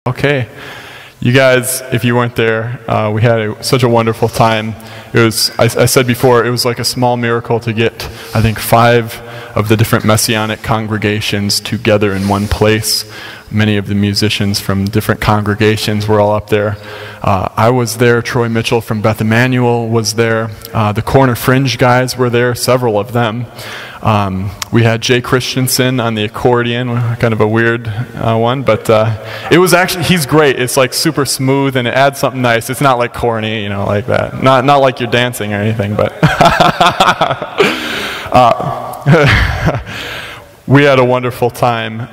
Okay. You guys, if you weren't there, we had such a wonderful time. It was, I said before, it was like a small miracle to get, I think, 5 of the different Messianic congregations together in one place. Many of the musicians from different congregations were all up there. I was there. Troy Mitchell from Beth Emanuel was there. The Corner Fringe guys were there, several of them. We had Jay Christensen on the accordion, kind of a weird one, but it was actually, he's great. It's like super smooth and it adds something nice. It's not like corny, like that. Not like you're dancing or anything, but we had a wonderful time.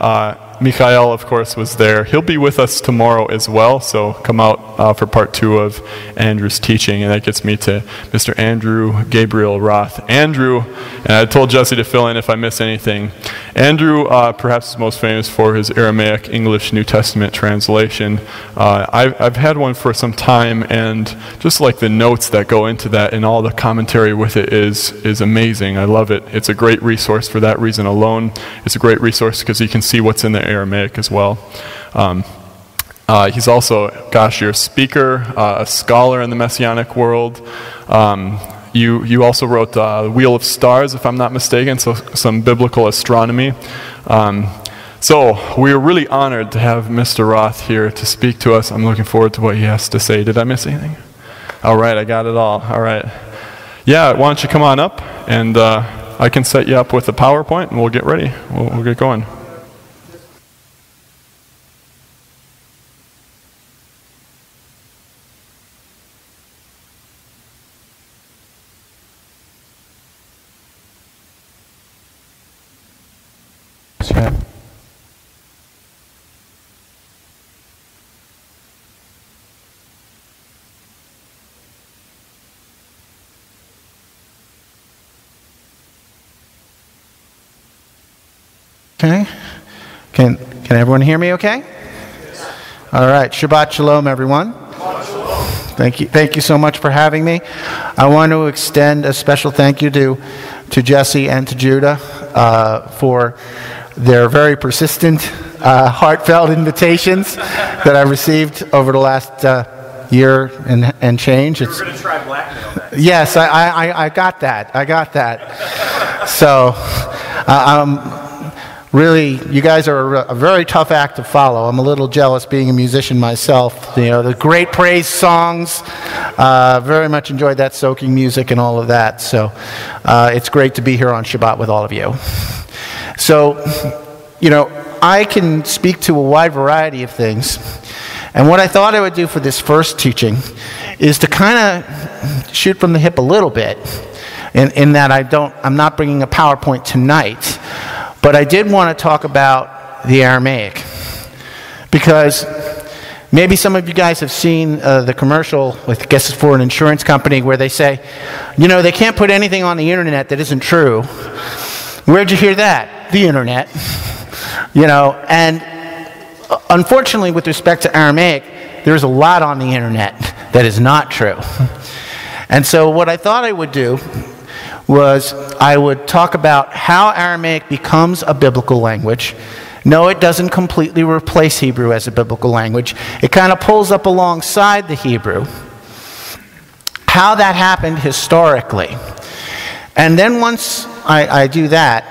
Mikhail, of course, was there. He'll be with us tomorrow as well, so come out for part 2 of Andrew's teaching, and that gets me to Mr. Andrew Gabriel Roth. Andrew, and I told Jesse to fill in if I miss anything. Andrew, perhaps is most famous for his Aramaic English New Testament translation. I've had one for some time, and just like the notes that go into that and all the commentary with it is amazing. I love it. It's a great resource for that reason alone. It's a great resource because you can see what's in the Aramaic as well. He's also, you're a speaker, a scholar in the Messianic world. You also wrote The Wheel of Stars, if I'm not mistaken, so some biblical astronomy. So we are really honored to have Mr. Roth here to speak to us. I'm looking forward to what he has to say. Did I miss anything? All right, I got it all. All right. Yeah, why don't you come on up, and I can set you up with a PowerPoint, and we'll get ready. We'll get going. Okay. Can everyone hear me okay? All right. Shabbat Shalom, everyone. Thank you so much for having me. I want to extend a special thank you to Jesse and to Judah for their very persistent, heartfelt invitations that I received over the last year and change. We're going to try blackmail that. Yes, I got that. So, really, you guys are a very tough act to follow. I'm a little jealous being a musician myself. The great praise songs. Very much enjoyed that soaking music and all of that. So it's great to be here on Shabbat with all of you. So, I can speak to a wide variety of things. And what I thought I would do for this first teaching is to kind of shoot from the hip a little bit. In that I'm not bringing a PowerPoint tonight. But I did want to talk about the Aramaic, because maybe some of you guys have seen the commercial, I guess it's for an insurance company, where they say, they can't put anything on the internet that isn't true. Where'd you hear that? The internet. And unfortunately, with respect to Aramaic, there's a lot on the internet that is not true. And so what I thought I would do was I would talk about how Aramaic becomes a biblical language. No, it doesn't completely replace Hebrew as a biblical language. It kind of pulls up alongside the Hebrew. How that happened historically. And then once I do that,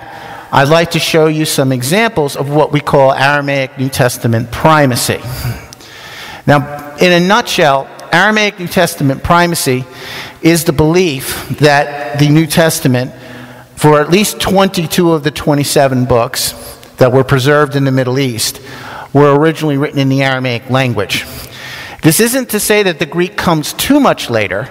I'd like to show you some examples of what we call Aramaic New Testament primacy. Now, in a nutshell, Aramaic New Testament primacy is the belief that the New Testament, for at least 22 of the 27 books that were preserved in the Middle East, were originally written in the Aramaic language. This isn't to say that the Greek comes too much later.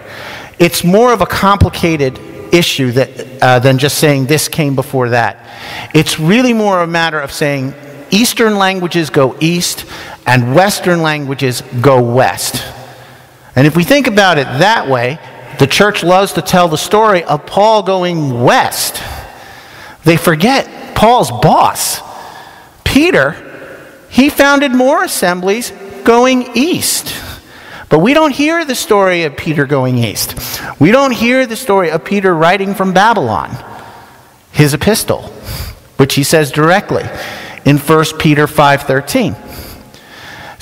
It's more of a complicated issue than just saying this came before that. It's really more a matter of saying Eastern languages go east and Western languages go west. And if we think about it that way, the church loves to tell the story of Paul going west. They forget Paul's boss, Peter. He founded more assemblies going east. But we don't hear the story of Peter going east. We don't hear the story of Peter writing from Babylon, his epistle, which he says directly in 1 Peter 5:13.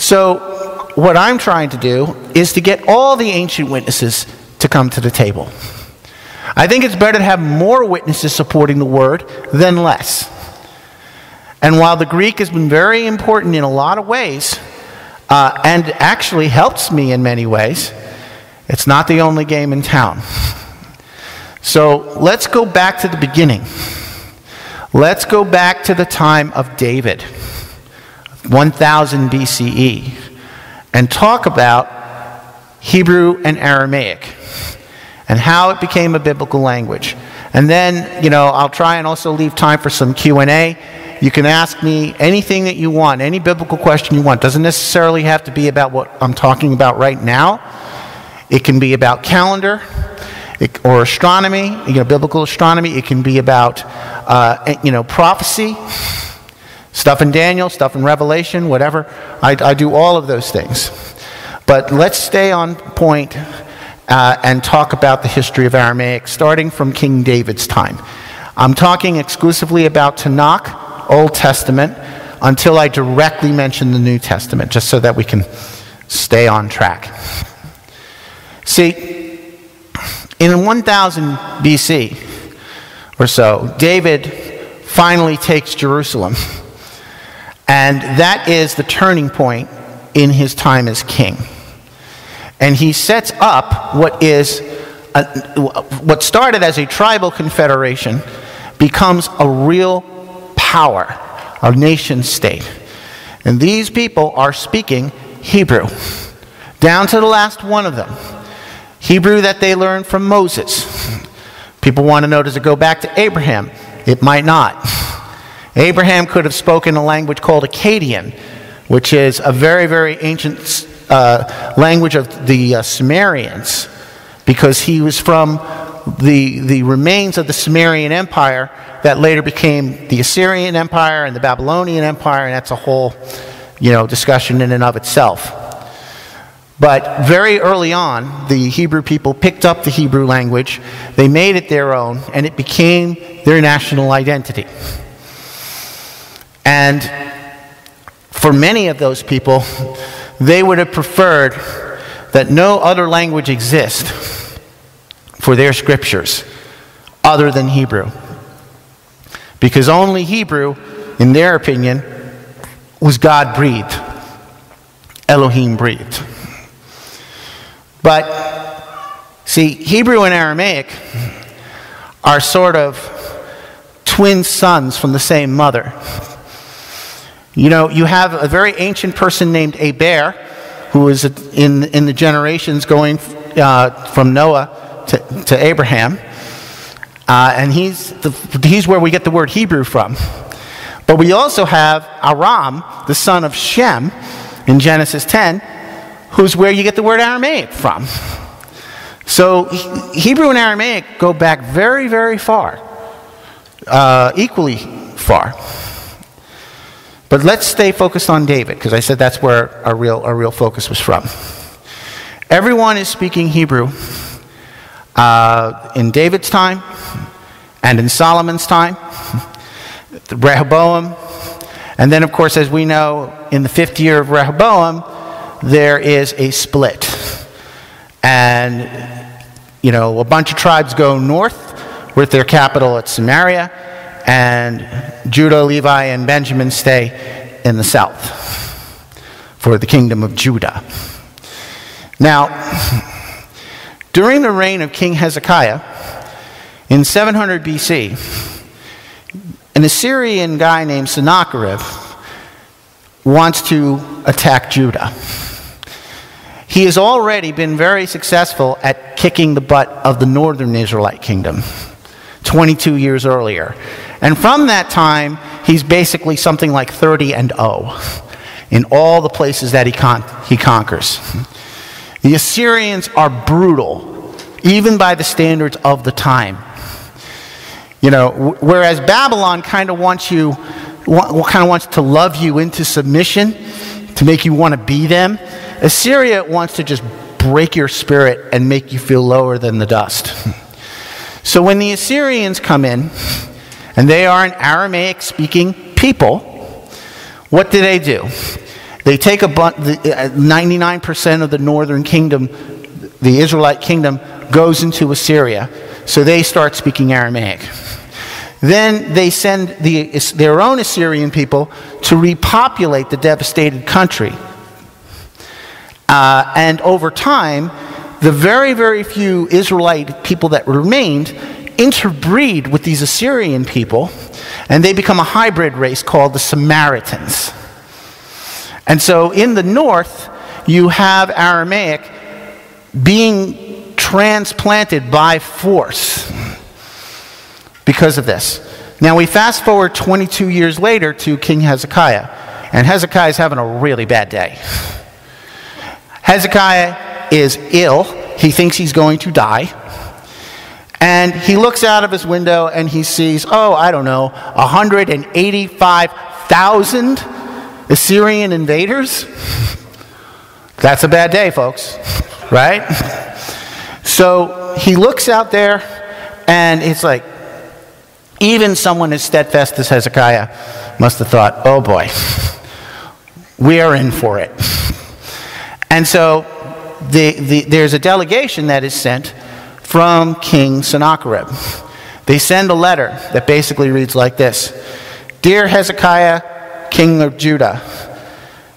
So what I'm trying to do is to get all the ancient witnesses to come to the table. I think it's better to have more witnesses supporting the word than less. And while the Greek has been very important in a lot of ways, and actually helps me in many ways, it's not the only game in town. So let's go back to the beginning. Let's go back to the time of David, 1000 BCE, and talk about Hebrew and Aramaic and how it became a biblical language. And then, I'll try and also leave time for some Q&A. You can ask me anything that you want, any biblical question you want. Doesn't necessarily have to be about what I'm talking about right now. It can be about calendar or astronomy, biblical astronomy. It can be about, prophecy, stuff in Daniel, stuff in Revelation, whatever. I do all of those things. But let's stay on point and talk about the history of Aramaic, starting from King David's time. I'm talking exclusively about Tanakh, Old Testament, until I directly mention the New Testament, just so that we can stay on track. See, in 1000 BC or so, David finally takes Jerusalem. And that is the turning point in his time as king. And he sets up what started as a tribal confederation becomes a real power, a nation state. And these people are speaking Hebrew, down to the last one of them. Hebrew that they learned from Moses. People want to know, does it go back to Abraham? It might not. Abraham could have spoken a language called Akkadian, which is a very, very ancient language of the Sumerians, because he was from the remains of the Sumerian Empire that later became the Assyrian Empire and the Babylonian Empire, and that's a whole, discussion in and of itself. But very early on, the Hebrew people picked up the Hebrew language, they made it their own, and it became their national identity. And for many of those people, they would have preferred that no other language exist for their scriptures other than Hebrew. Because only Hebrew, in their opinion, was God-breathed, Elohim-breathed. But, see, Hebrew and Aramaic are sort of twin sons from the same mother. You have a very ancient person named Aber, who was in the generations going from Noah to Abraham. And he's where we get the word Hebrew from. But we also have Aram, the son of Shem, in Genesis 10, who's where you get the word Aramaic from. So Hebrew and Aramaic go back very, very far, equally far. But let's stay focused on David, because I said that's where our real focus was from. Everyone is speaking Hebrew in David's time and in Solomon's time, Rehoboam, and then, of course, as we know, in the 5th year of Rehoboam, there is a split. And, a bunch of tribes go north with their capital at Samaria, and Judah, Levi, and Benjamin stay in the south for the kingdom of Judah. Now, during the reign of King Hezekiah, in 700 BC, an Assyrian guy named Sennacherib wants to attack Judah. He has already been very successful at kicking the butt of the northern Israelite kingdom 22 years earlier. And from that time, he's basically something like 30-0 in all the places that he conquers. The Assyrians are brutal, even by the standards of the time. Whereas Babylon kind of wants to love you into submission, to make you want to be them, Assyria wants to just break your spirit and make you feel lower than the dust. So when the Assyrians come in, and they are an Aramaic-speaking people, what do? They take 99% of the northern kingdom, the Israelite kingdom, goes into Assyria. So they start speaking Aramaic. Then they send their own Assyrian people to repopulate the devastated country. And over time, the very, very few Israelite people that remained interbreed with these Assyrian people, and they become a hybrid race called the Samaritans. And so in the north, you have Aramaic being transplanted by force because of this. Now we fast forward 22 years later to King Hezekiah, and Hezekiah is having a really bad day. Hezekiah is ill. He thinks he's going to die. And he looks out of his window and he sees, 185,000 Assyrian invaders. That's a bad day, folks, right? So he looks out there and it's like, even someone as steadfast as Hezekiah must have thought, oh boy, we are in for it. And so there's a delegation that is sent from King Sennacherib. They send a letter that basically reads like this: Dear Hezekiah, King of Judah,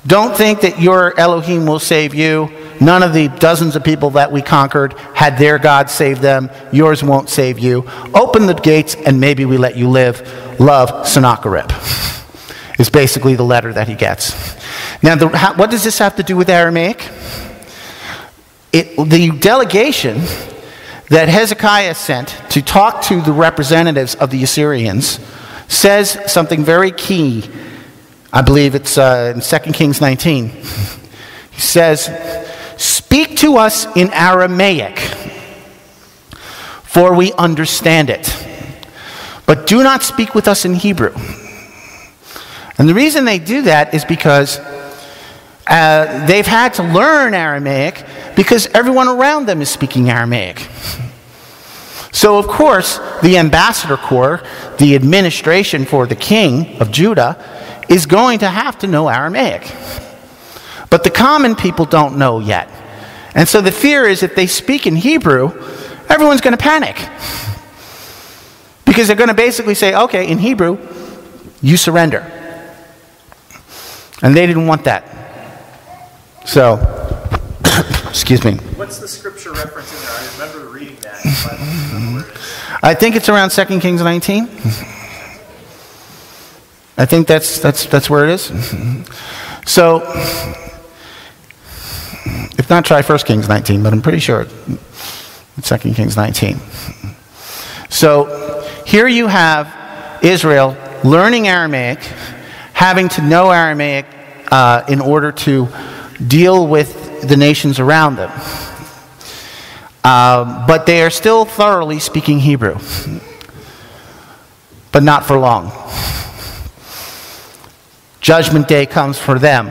don't think that your Elohim will save you. None of the dozens of people that we conquered had their God save them. Yours won't save you. Open the gates and maybe we let you live. Love, Sennacherib. Is basically the letter that he gets. Now, what does this have to do with Aramaic? The delegation that Hezekiah sent to talk to the representatives of the Assyrians says something very key. I believe it's in 2 Kings 19. He says, speak to us in Aramaic, for we understand it. But do not speak with us in Hebrew. And the reason they do that is because they've had to learn Aramaic because everyone around them is speaking Aramaic. So, of course, the ambassador corps, the administration for the king of Judah, is going to have to know Aramaic. But the common people don't know yet. And so the fear is if they speak in Hebrew, everyone's going to panic. Because they're going to basically say, okay, in Hebrew, you surrender. And they didn't want that. So, excuse me. What's the scripture reference in there? I remember reading that. I think it's around 2 Kings 19. I think that's where it is. So, if not, try 1 Kings 19, but I'm pretty sure it's 2 Kings 19. So, here you have Israel learning Aramaic, having to know Aramaic in order to deal with the nations around them. But they are still thoroughly speaking Hebrew. But not for long. Judgment Day comes for them.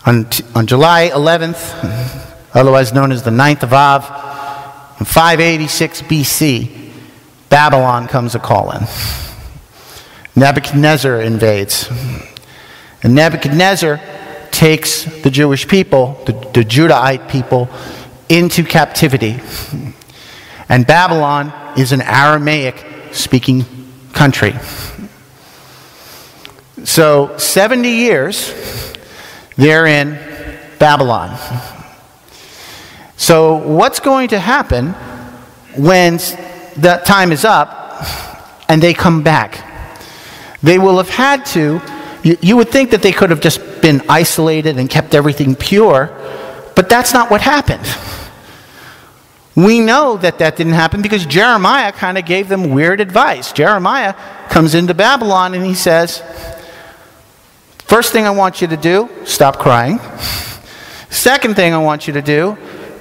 On July 11th, otherwise known as the 9th of Av, in 586 BC, Babylon comes a-calling. Nebuchadnezzar invades. And Nebuchadnezzar takes the Jewish people, the Judahite people, into captivity. And Babylon is an Aramaic-speaking country. So 70 years, they're in Babylon. So what's going to happen when that time is up and they come back? They will have had to, you would think that they could have just been isolated and kept everything pure, but that's not what happened. We know that that didn't happen because Jeremiah kind of gave them weird advice. Jeremiah comes into Babylon and he says, first thing I want you to do, stop crying. Second thing I want you to do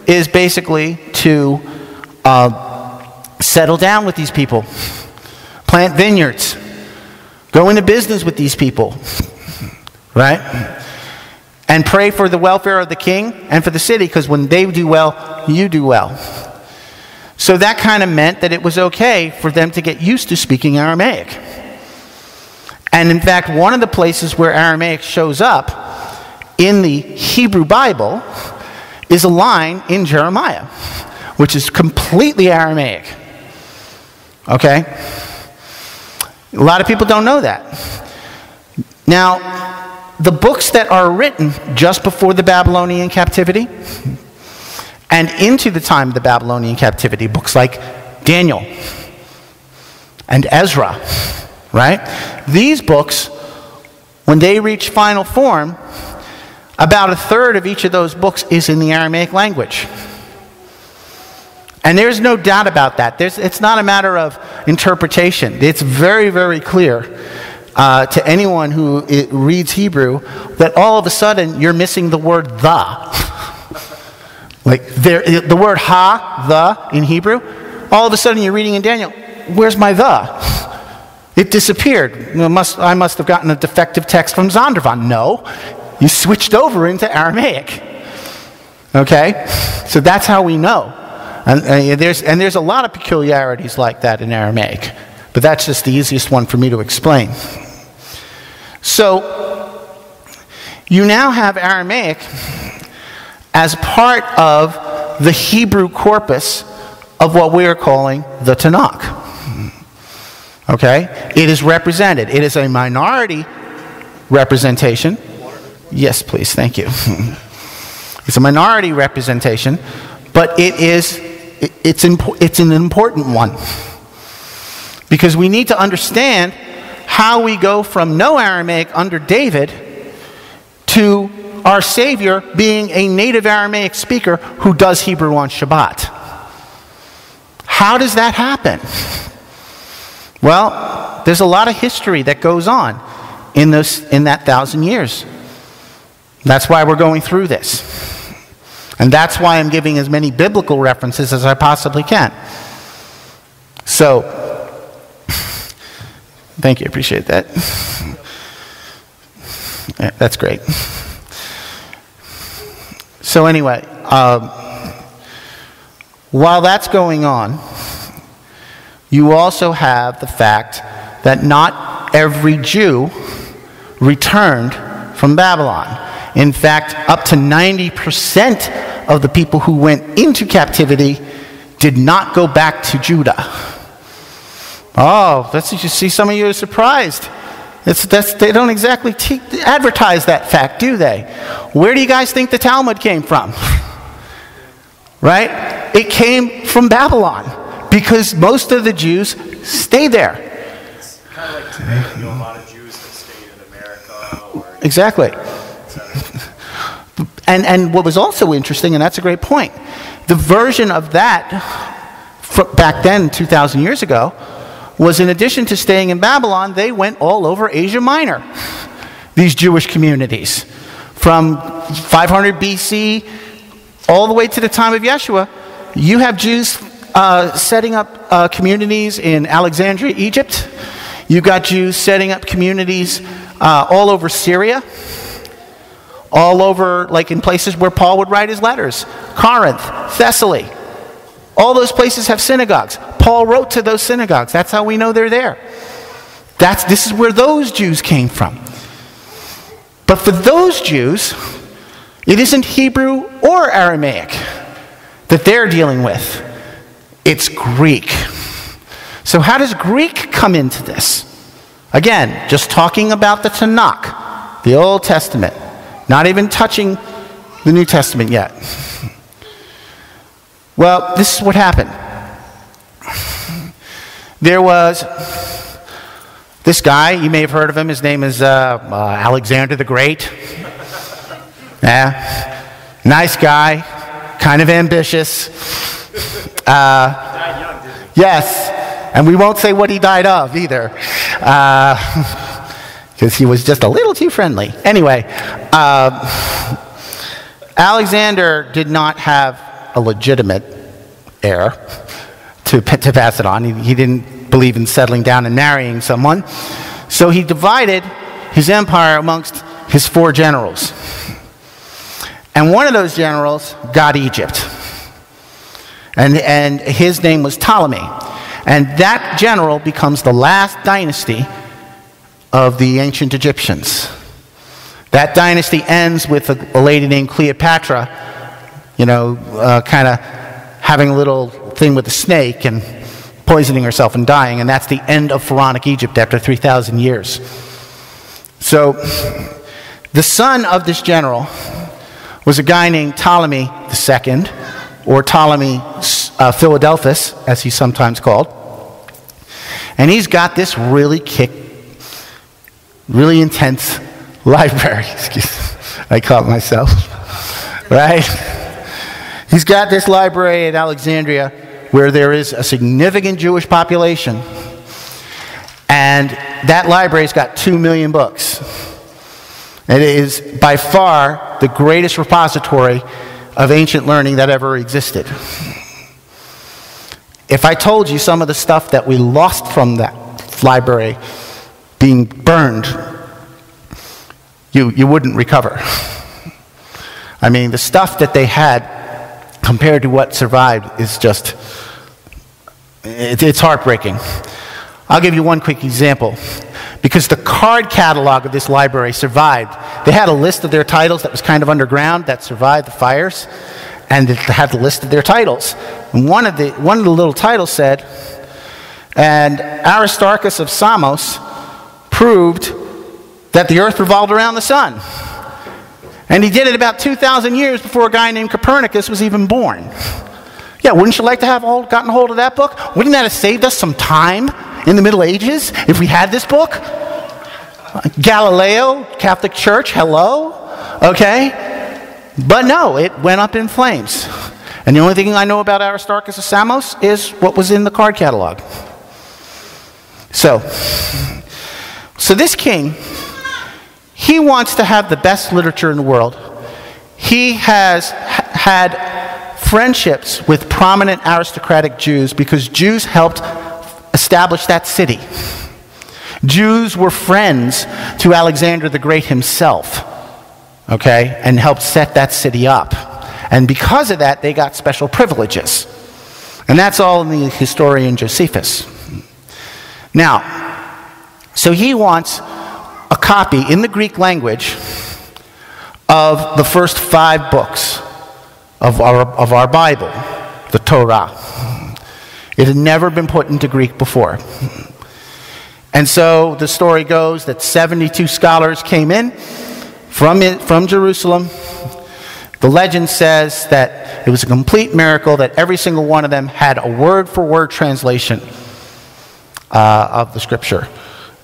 is basically to settle down with these people. Plant vineyards. Go into business with these people. Right? And pray for the welfare of the king and for the city, because when they do well, you do well. So that kind of meant that it was okay for them to get used to speaking Aramaic. And in fact, one of the places where Aramaic shows up in the Hebrew Bible is a line in Jeremiah, which is completely Aramaic. Okay? A lot of people don't know that. Now, the books that are written just before the Babylonian captivity and into the time of the Babylonian captivity, books like Daniel and Ezra, right? These books, when they reach final form, about a third of each of those books is in the Aramaic language. And there's no doubt about that. It's not a matter of interpretation. It's very, very clear to anyone who reads Hebrew that all of a sudden you're missing the word the. Like the word ha, the, in Hebrew, all of a sudden you're reading in Daniel, where's my the? It disappeared. I must have gotten a defective text from Zondervan. No, you switched over into Aramaic. Okay? So that's how we know. And there's a lot of peculiarities like that in Aramaic. But that's just the easiest one for me to explain. So, you now have Aramaic as part of the Hebrew corpus of what we are calling the Tanakh. Okay? It is represented. It is a minority representation. Yes, please. Thank you. It's a minority representation, but it's an important one. Because we need to understand how we go from no Aramaic under David to our Savior being a native Aramaic speaker who does Hebrew on Shabbat. How does that happen? Well, there's a lot of history that goes on in that 1,000 years. That's why we're going through this. And that's why I'm giving as many biblical references as I possibly can. So, thank you, appreciate that. Yeah, that's great. So anyway, while that's going on, you also have the fact that not every Jew returned from Babylon. In fact, up to 90% of the people who went into captivity did not go back to Judah. Oh, you see, some of you are surprised. They don't exactly advertise that fact, do they? Where do you guys think the Talmud came from? Right? It came from Babylon because most of the Jews stayed there. It's kind of like today, you know, a lot of Jews that stayed in America. Exactly. And what was also interesting, and that's a great point, the version of that back then, 2,000 years ago, was in addition to staying in Babylon, they went all over Asia Minor, these Jewish communities. From 500 BC all the way to the time of Yeshua, you have Jews setting up communities in Alexandria, Egypt. You've got Jews setting up communities all over Syria, all over, like in places where Paul would write his letters. Corinth, Thessaly. All those places have synagogues. Paul wrote to those synagogues. That's how we know they're there. This is where those Jews came from. But for those Jews, it isn't Hebrew or Aramaic that they're dealing with. It's Greek. So how does Greek come into this? Again, just talking about the Tanakh, the Old Testament, not even touching the New Testament yet. Well, this is what happened. There was this guy, you may have heard of him, his name is Alexander the Great. Yeah, nice guy, kind of ambitious. Died young, didn't he? Yes, and we won't say what he died of either, because he was just a little too friendly. Anyway, Alexander did not have a legitimate heir to pass it on. He didn't believe in settling down and marrying someone. So he divided his empire amongst his 4 generals. And one of those generals got Egypt. And his name was Ptolemy. And that general becomes the last dynasty of the ancient Egyptians. That dynasty ends with a lady named Cleopatra, kind of having a little thing with a snake and poisoning herself and dying, and that's the end of pharaonic Egypt after 3,000 years. So the son of this general was a guy named Ptolemy II, or Ptolemy Philadelphus, as he's sometimes called. And he's got this really intense library. Excuse me. I caught myself. Right? He's got this library at Alexandria where there is a significant Jewish population. And that library's got 2 million books. It is by far the greatest repository of ancient learning that ever existed. If I told you some of the stuff that we lost from that library being burned, you wouldn't recover. I mean, the stuff that they had compared to what survived is just, it's heartbreaking. I'll give you one quick example. Because the card catalog of this library survived. They had a list of their titles that was kind of underground that survived the fires, and it had the list of their titles. And one of the little titles said, and Aristarchus of Samos proved that the earth revolved around the sun. And he did it about 2,000 years before a guy named Copernicus was even born. Yeah, wouldn't you like to have gotten hold of that book? Wouldn't that have saved us some time in the Middle Ages if we had this book? Galileo, Catholic Church, hello? Okay? But no, it went up in flames. And the only thing I know about Aristarchus of Samos is what was in the card catalog. So this king, he wants to have the best literature in the world. He has had friendships with prominent aristocratic Jews because Jews helped establish that city. Jews were friends to Alexander the Great himself, okay, and helped set that city up. And because of that, they got special privileges. And that's all in the historian Josephus. Now, so he wants a copy in the Greek language of the first 5 books of our Bible, the Torah. It had never been put into Greek before. And so the story goes that 72 scholars came in from Jerusalem. The legend says that it was a complete miracle that every single one of them had a word-for-word translation of the scripture.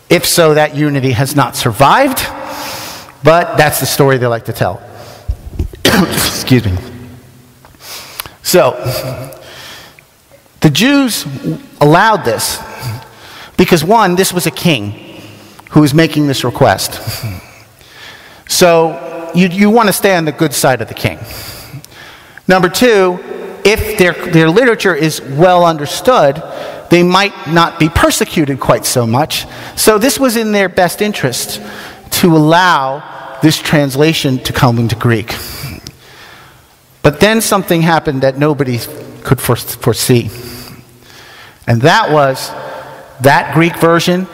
If so, that unity has not survived, but that's the story they like to tell. Excuse me. So, the Jews allowed this because, one, this was a king who was making this request. So, you want to stay on the good side of the king. Number 2, if their literature is well understood, they might not be persecuted quite so much. So this was in their best interest to allow this translation to come into Greek. But then something happened that nobody could foresee. And that was that Greek version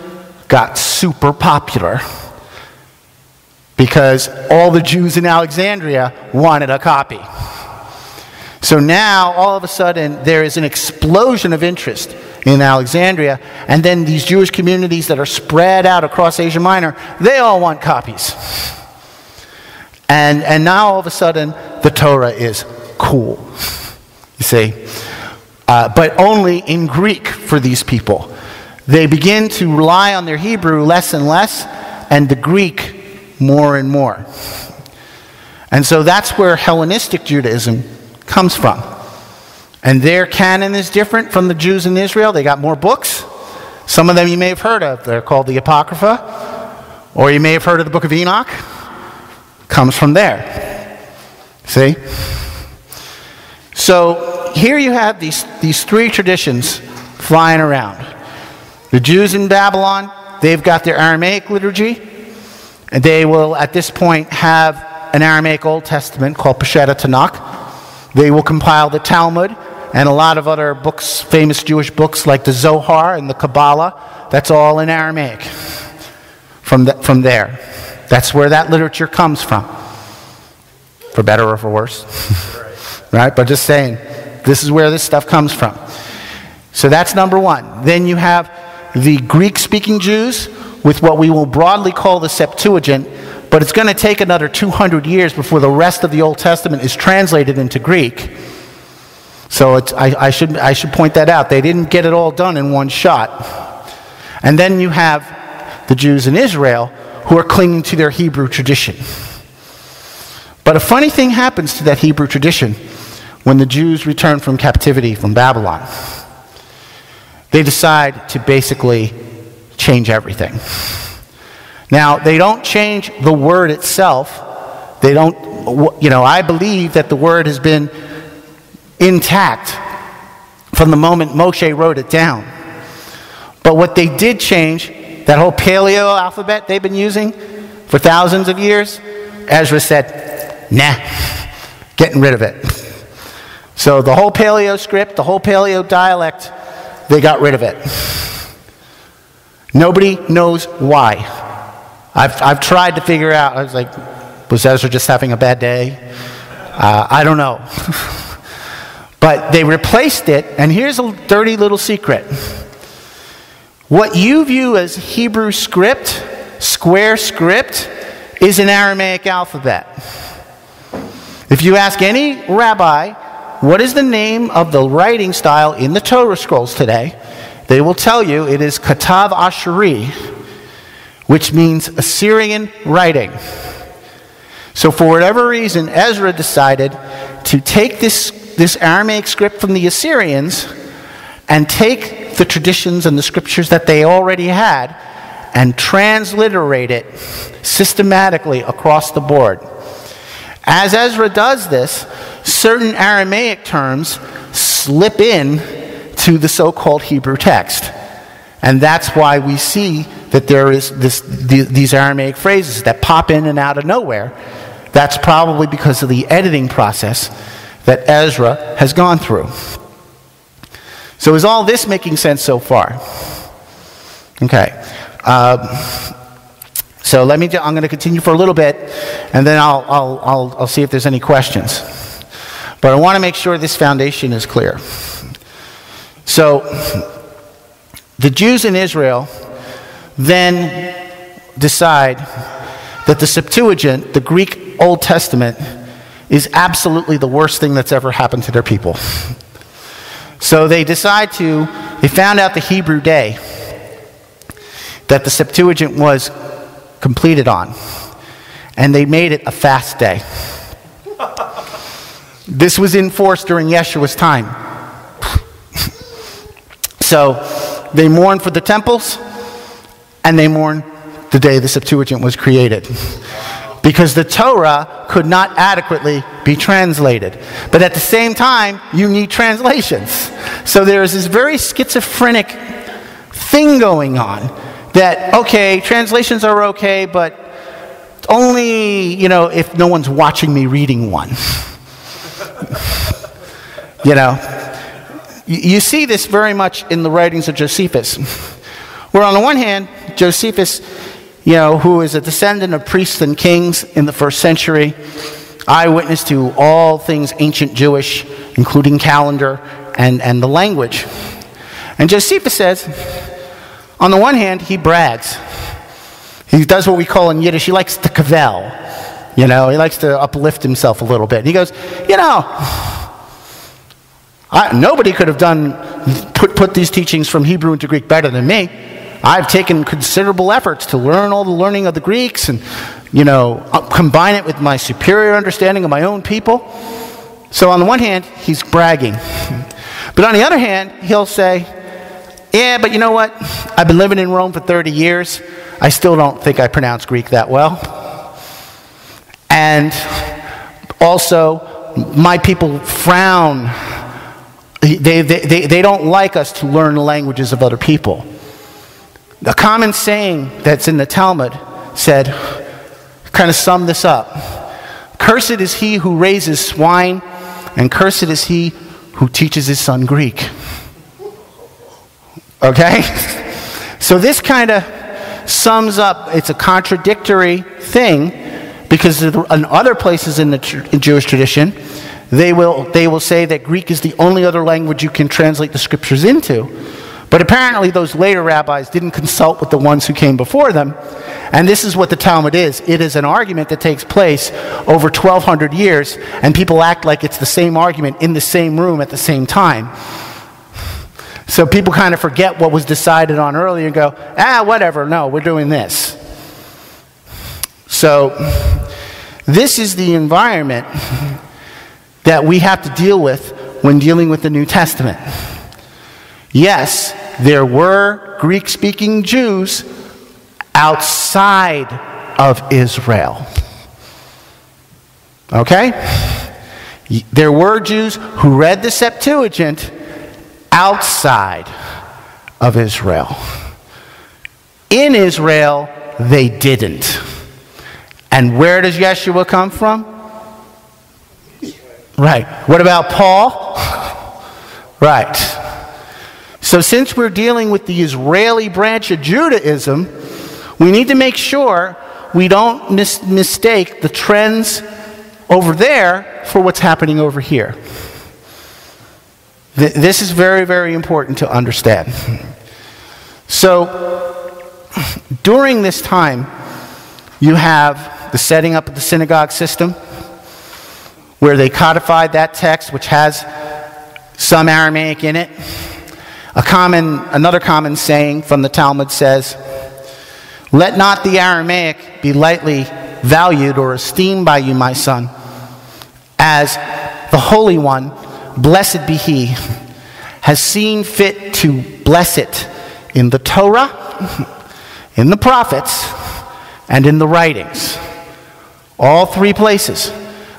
got super popular because all the Jews in Alexandria wanted a copy. So now, all of a sudden, there is an explosion of interest in Alexandria, and then these Jewish communities that are spread out across Asia Minor, they all want copies. And now, all of a sudden, the Torah is cool, you see. But only in Greek for these people. They begin to rely on their Hebrew less and less, and the Greek more and more. And so that's where Hellenistic Judaism comes from. And their canon is different from the Jews in Israel. They got more books. Some of them you may have heard of. They're called the Apocrypha. Or you may have heard of the Book of Enoch. Comes from there. See? So here you have these 3 traditions flying around. The Jews in Babylon, they've got their Aramaic liturgy. And they will, at this point, have an Aramaic Old Testament called Peshet Tanakh. They will compile the Talmud and a lot of other books, famous Jewish books like the Zohar and the Kabbalah. That's all in Aramaic. from there. That's where that literature comes from. For better or for worse. Right? But just saying, this is where this stuff comes from. So that's number one. Then you have the Greek-speaking Jews with what we will broadly call the Septuagint, but it's going to take another 200 years before the rest of the Old Testament is translated into Greek. So I should point that out. They didn't get it all done in one shot. And then you have the Jews in Israel who are clinging to their Hebrew tradition. But a funny thing happens to that Hebrew tradition when the Jews return from captivity from Babylon. They decide to basically change everything. Now, they don't change the word itself. They don't, I believe that the word has been intact from the moment Moshe wrote it down. But what they did change, that whole Paleo alphabet they've been using for thousands of years, Ezra said, nah, getting rid of it. So the whole Paleo script, the whole Paleo dialect, they got rid of it. Nobody knows why. I've tried to figure out. I was like, was Ezra just having a bad day? I don't know. But they replaced it, and here's a dirty little secret. What you view as Hebrew script, square script, is an Aramaic alphabet. If you ask any rabbi, what is the name of the writing style in the Torah scrolls today, they will tell you it is Katav Ashuri, which means Assyrian writing. So for whatever reason, Ezra decided to take this Aramaic script from the Assyrians and take the traditions and the scriptures that they already had and transliterate it systematically across the board. As Ezra does this, certain Aramaic terms slip in to the so-called Hebrew text. And that's why we see that there is these Aramaic phrases that pop in and out of nowhere. That's probably because of the editing process that Ezra has gone through. So is all this making sense so far? Okay. So I'm going to continue for a little bit, and then I'll see if there's any questions. But I want to make sure this foundation is clear. So the Jews in Israel then decide that the Septuagint, the Greek Old Testament, is absolutely the worst thing that's ever happened to their people. So they found out the Hebrew day that the Septuagint was completed on, and they made it a fast day. This was enforced during Yeshua's time. So they mourn for the temples, and they mourn the day the Septuagint was created, because the Torah could not adequately be translated. But at the same time, you need translations. So there is this very schizophrenic thing going on that, okay, translations are okay, but only, if no one's watching me reading one. You see this very much in the writings of Josephus, where on the one hand, Josephus, who is a descendant of priests and kings in the first century, eyewitness to all things ancient Jewish, including calendar and the language. And Josephus says, on the one hand, he brags. He does what we call in Yiddish, he likes to cavell. He likes to uplift himself a little bit. And he goes, nobody could have put these teachings from Hebrew into Greek better than me. I've taken considerable efforts to learn all the learning of the Greeks and, combine it with my superior understanding of my own people. So on the one hand, he's bragging. But on the other hand, he'll say, yeah, but you know what? I've been living in Rome for 30 years. I still don't think I pronounce Greek that well. And also, my people frown. They don't like us to learn the languages of other people. The common saying that's in the Talmud said, kind of sum this up. Cursed is he who raises swine, and cursed is he who teaches his son Greek. Okay? So this kind of sums up, it's a contradictory thing, because in other places in the Jewish tradition, they will say that Greek is the only other language you can translate the scriptures into. But apparently those later rabbis didn't consult with the ones who came before them. And this is what the Talmud is. It is an argument that takes place over 1,200 years, and people act like it's the same argument in the same room at the same time. So people kind of forget what was decided on earlier and go, whatever, no, we're doing this. So this is the environment that we have to deal with when dealing with the New Testament. Yes, there were Greek-speaking Jews outside of Israel. Okay? There were Jews who read the Septuagint outside of Israel. In Israel, they didn't. And where does Yeshua come from? Right. What about Paul? Right. So since we're dealing with the Israeli branch of Judaism, we need to make sure we don't mistake the trends over there for what's happening over here. This is very, very important to understand. So during this time, you have the setting up of the synagogue system, where they codified that text, which has some Aramaic in it. Another common saying from the Talmud says, "Let not the Aramaic be lightly valued or esteemed by you, my son, as the Holy One, blessed be He, has seen fit to bless it in the Torah, in the prophets, and in the writings." All three places.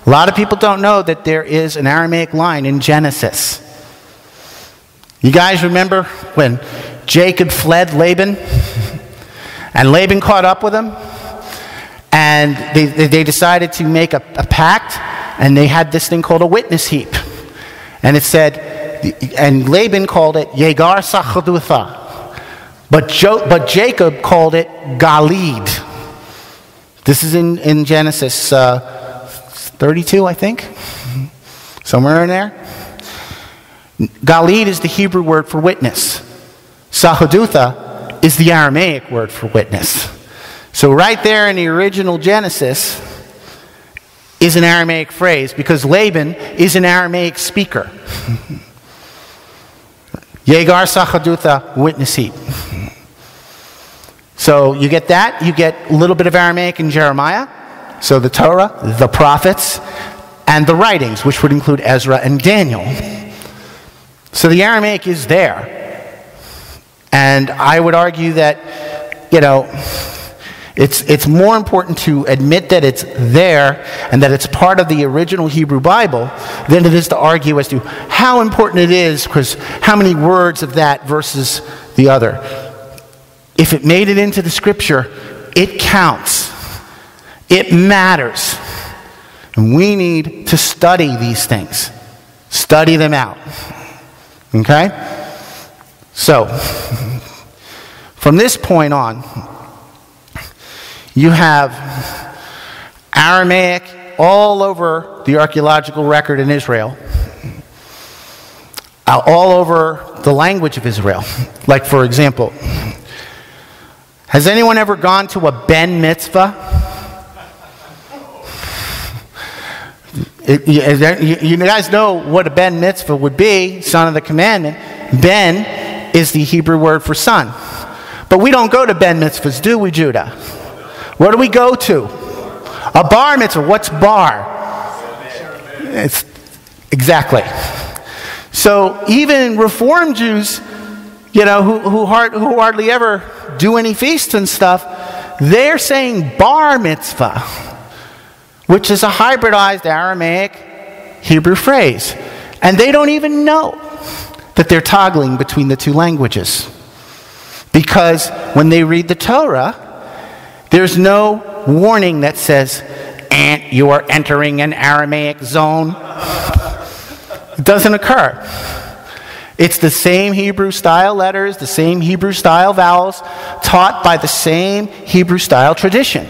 A lot of people don't know that there is an Aramaic line in Genesis. You guys remember when Jacob fled Laban? And Laban caught up with him? And they decided to make a pact, and they had this thing called a witness heap. And it said, and Laban called it Yegar Sachadutha. But Jacob called it Galid. This is in Genesis 32, I think. Somewhere in there. Galid is the Hebrew word for witness. Sahadutha is the Aramaic word for witness. So right there in the original Genesis is an Aramaic phrase, because Laban is an Aramaic speaker. Yegar Sachadutha, witness heap. So you get that. You get a little bit of Aramaic in Jeremiah. So the Torah, the prophets, and the writings, which would include Ezra and Daniel. So the Aramaic is there. And I would argue that, it's more important to admit that it's there and that it's part of the original Hebrew Bible than it is to argue as to how important it is, because how many words of that versus the other. If it made it into the scripture, it counts. It matters. And we need to study these things. Study them out. Okay? So, from this point on, you have Aramaic all over the archaeological record in Israel, all over the language of Israel. Like, for example, has anyone ever gone to a Ben mitzvah? You guys know what a Ben mitzvah would be, son of the commandment. Ben is the Hebrew word for son. But we don't go to Ben mitzvahs, do we, Judah? Where do we go to? A bar mitzvah. What's bar? It's exactly. So even Reform Jews, who hardly ever do any feasts and stuff, they're saying bar mitzvah, which is a hybridized Aramaic Hebrew phrase. And they don't even know that they're toggling between the two languages. Because when they read the Torah, there's no warning that says, you are entering an Aramaic zone. It doesn't occur. It's the same Hebrew style letters, the same Hebrew style vowels, taught by the same Hebrew style tradition.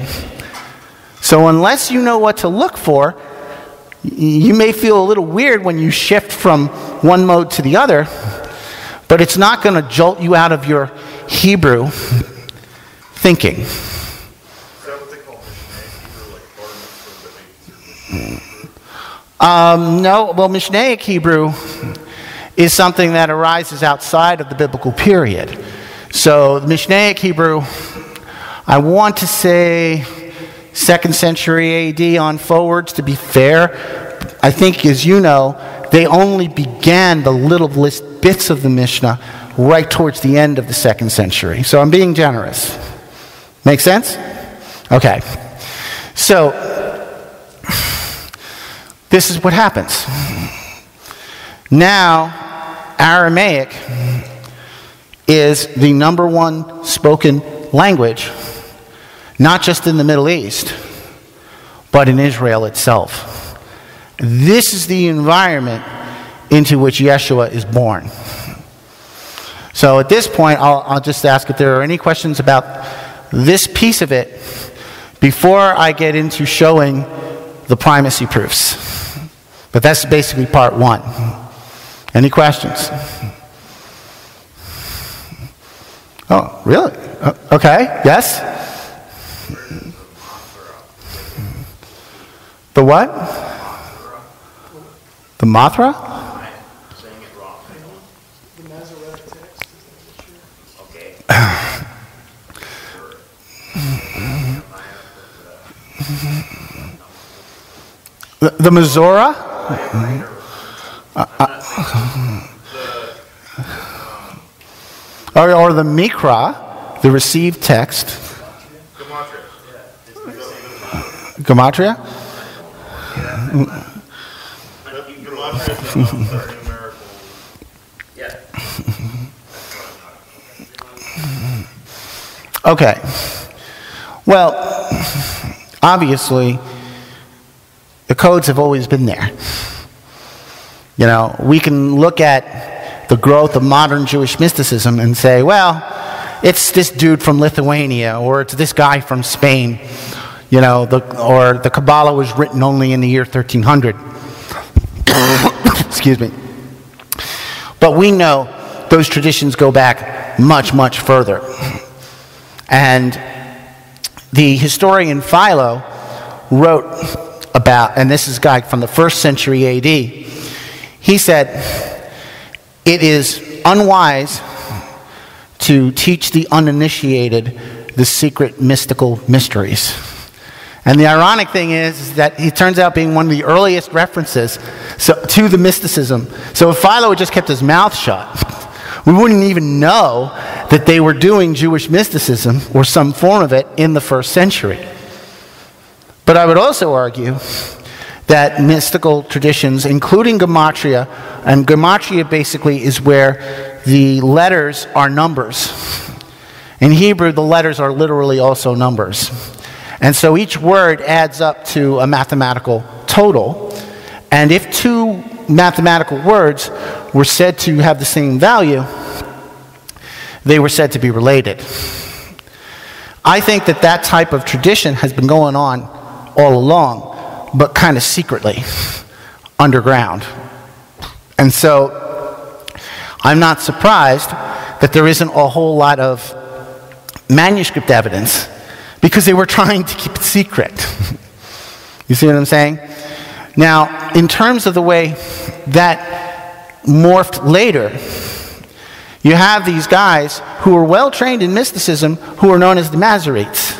So unless you know what to look for, you may feel a little weird when you shift from one mode to the other, but it's not going to jolt you out of your Hebrew thinking. No, well, Mishnaic Hebrew is something that arises outside of the biblical period. So the Mishnaic Hebrew, I want to say 2nd century AD on forwards, to be fair. I think, as you know, they only began the little list bits of the Mishnah right towards the end of the 2nd century. So I'm being generous. Make sense? Okay. So this is what happens. Now, Aramaic is the #1 spoken language, not just in the Middle East, but in Israel itself. This is the environment into which Yeshua is born. So at this point, I'll just ask if there are any questions about this piece of it before I get into showing the primacy proofs. But that's basically part 1. Any questions? Oh, really? Okay, yes? The what? The Mathra? Saying it wrong. The Masoretic text, okay. The Mazorah? Or the Mikra, the received text. Gematria? Okay. Well, obviously, the codes have always been there. You know, we can look at the growth of modern Jewish mysticism and say, well, it's this dude from Lithuania, or it's this guy from Spain, you know, or the Kabbalah was written only in the year 1300. Excuse me. But we know those traditions go back much, much further. And the historian Philo wrote about, and this is a guy from the 1st century AD, he said, it is unwise to teach the uninitiated the secret mystical mysteries. And the ironic thing is that he turns out being one of the earliest references to the mysticism. So if Philo had just kept his mouth shut, we wouldn't even know that they were doing Jewish mysticism or some form of it in the 1st century. But I would also argue that mystical traditions, including Gematria, and Gematria basically is where the letters are numbers. In Hebrew, the letters are literally also numbers. And so each word adds up to a mathematical total. And if 2 mathematical words were said to have the same value, they were said to be related. I think that that type of tradition has been going on all along, but kind of secretly, underground. And so I'm not surprised that there isn't a whole lot of manuscript evidence, because they were trying to keep it secret. You see what I'm saying? Now, in terms of the way that morphed later, you have these guys who were well trained in mysticism who are known as the Masoretes.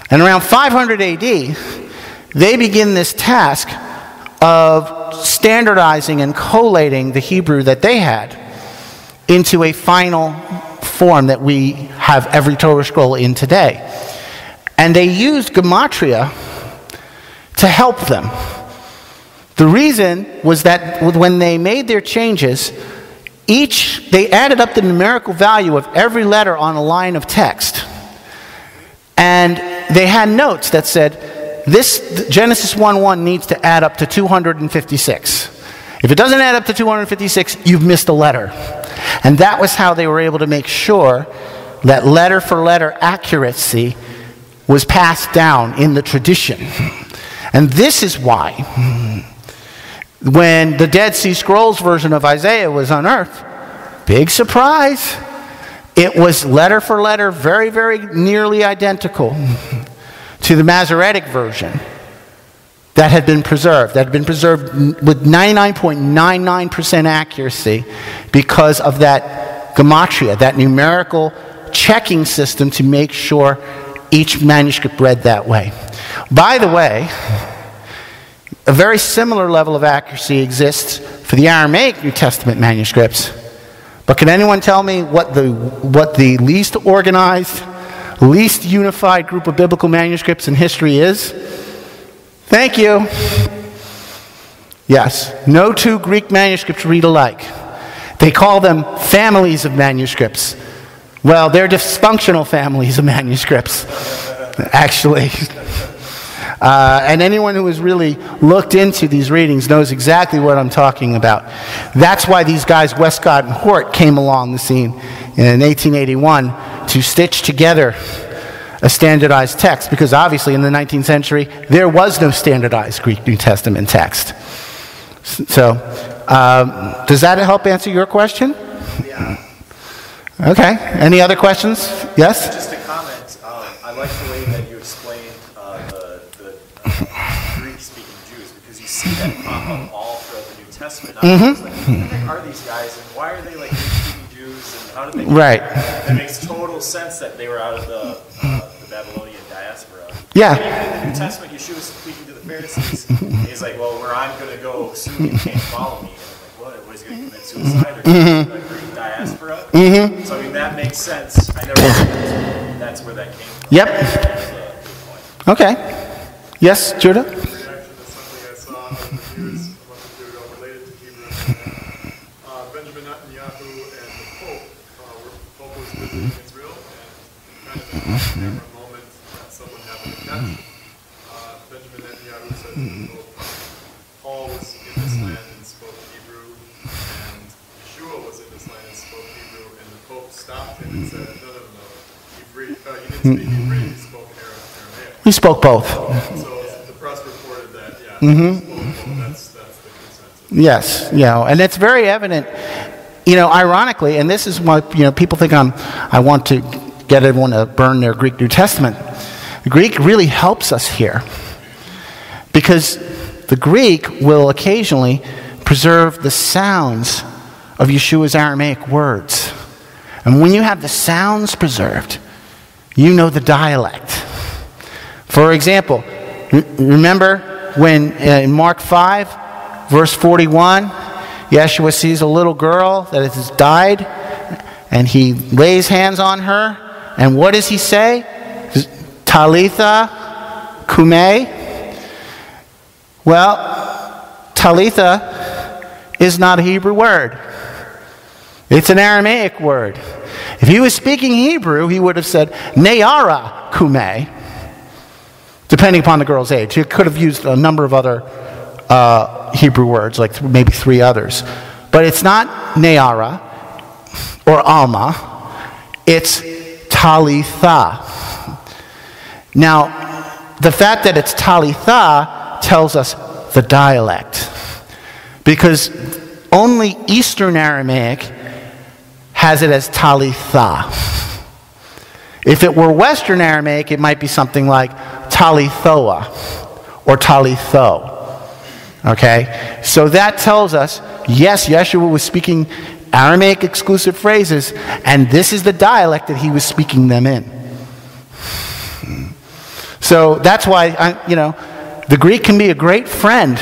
And around 500 AD, they begin this task of standardizing and collating the Hebrew that they had into a final form that we have every Torah scroll in today. And they used Gematria to help them. The reason was that when they made their changes, they added up the numerical value of every letter on a line of text. And they had notes that said, this Genesis 1:1 needs to add up to 256. If it doesn't add up to 256, you've missed a letter. And that was how they were able to make sure that letter for letter accuracy was passed down in the tradition. And this is why, when the Dead Sea Scrolls version of Isaiah was unearthed, big surprise, it was letter for letter, very, very nearly identical to the Masoretic version that had been preserved with 99.99% accuracy because of that gematria, that numerical checking system to make sure each manuscript read that way. By the way, a very similar level of accuracy exists for the Aramaic New Testament manuscripts. But can anyone tell me what the least organized, least unified group of biblical manuscripts in history is? Thank you. Yes, no two Greek manuscripts read alike. They call them families of manuscripts. Well, they're dysfunctional families of manuscripts, actually. And anyone who has really looked into these readings knows exactly what I'm talking about. That's why these guys, Westcott and Hort, came along the scene in 1881 to stitch together a standardized text, because obviously in the 19th century there was no standardized Greek New Testament text. So, does that help answer your question? Yeah. Okay. Any other questions? Yes? Just a comment. I like the way that you explained the Greek-speaking Jews, because you see that pop up all throughout the New Testament. I was like, who the heck are these guys, and why are they like Greek-speaking Jews, and how did they? Right. It makes total sense that they were out of the Babylonian diaspora. Yeah. And even in the New Testament, Yeshua was speaking to the Pharisees. And he's like, well, where I'm going to go, soon you can't follow me. And I'm like, what? What, he's going to commit suicide or like Greek diaspora? So I mean, that makes sense. I never realized that's where that came from. Yep. That's a good point. Okay. Yes, Judah? Reaction to something I saw of the Jews a month or two ago related to Hebrew. Benjamin Netanyahu and the Pope was visiting Israel, and kind of in a moment that someone happened to catch. Benjamin Netanyahu said to the Pope, Paul was in this land and spoke Hebrew, and Yeshua was in this land and spoke Hebrew, and the Pope stopped him and said, no. He didn't speak Hebrew, he spoke Aramaic. We spoke both. So the press reported that, he spoke both. That's the consensus. Yes, and it's very evident, ironically, and this is why, people think I want to get everyone to burn their Greek New Testament. The Greek really helps us here, because the Greek will occasionally preserve the sounds of Yeshua's Aramaic words. And when you have the sounds preserved, you know the dialect. For example, remember when in Mark 5, verse 41, Yeshua sees a little girl that has died, and he lays hands on her, and what does he say? Talitha kume. Well, Talitha is not a Hebrew word. It's an Aramaic word. If he was speaking Hebrew, he would have said Neara kume, depending upon the girl's age. He could have used a number of other Hebrew words, like maybe 3 others. But it's not Neara or Alma. It's Talitha. Now, the fact that it's Talitha tells us the dialect, because only Eastern Aramaic has it as Talitha. If it were Western Aramaic, it might be something like Talithoa or Talitho. Okay? So that tells us, yes, Yeshua was speaking Aramaic exclusive phrases, and this is the dialect that he was speaking them in. So that's why, the Greek can be a great friend.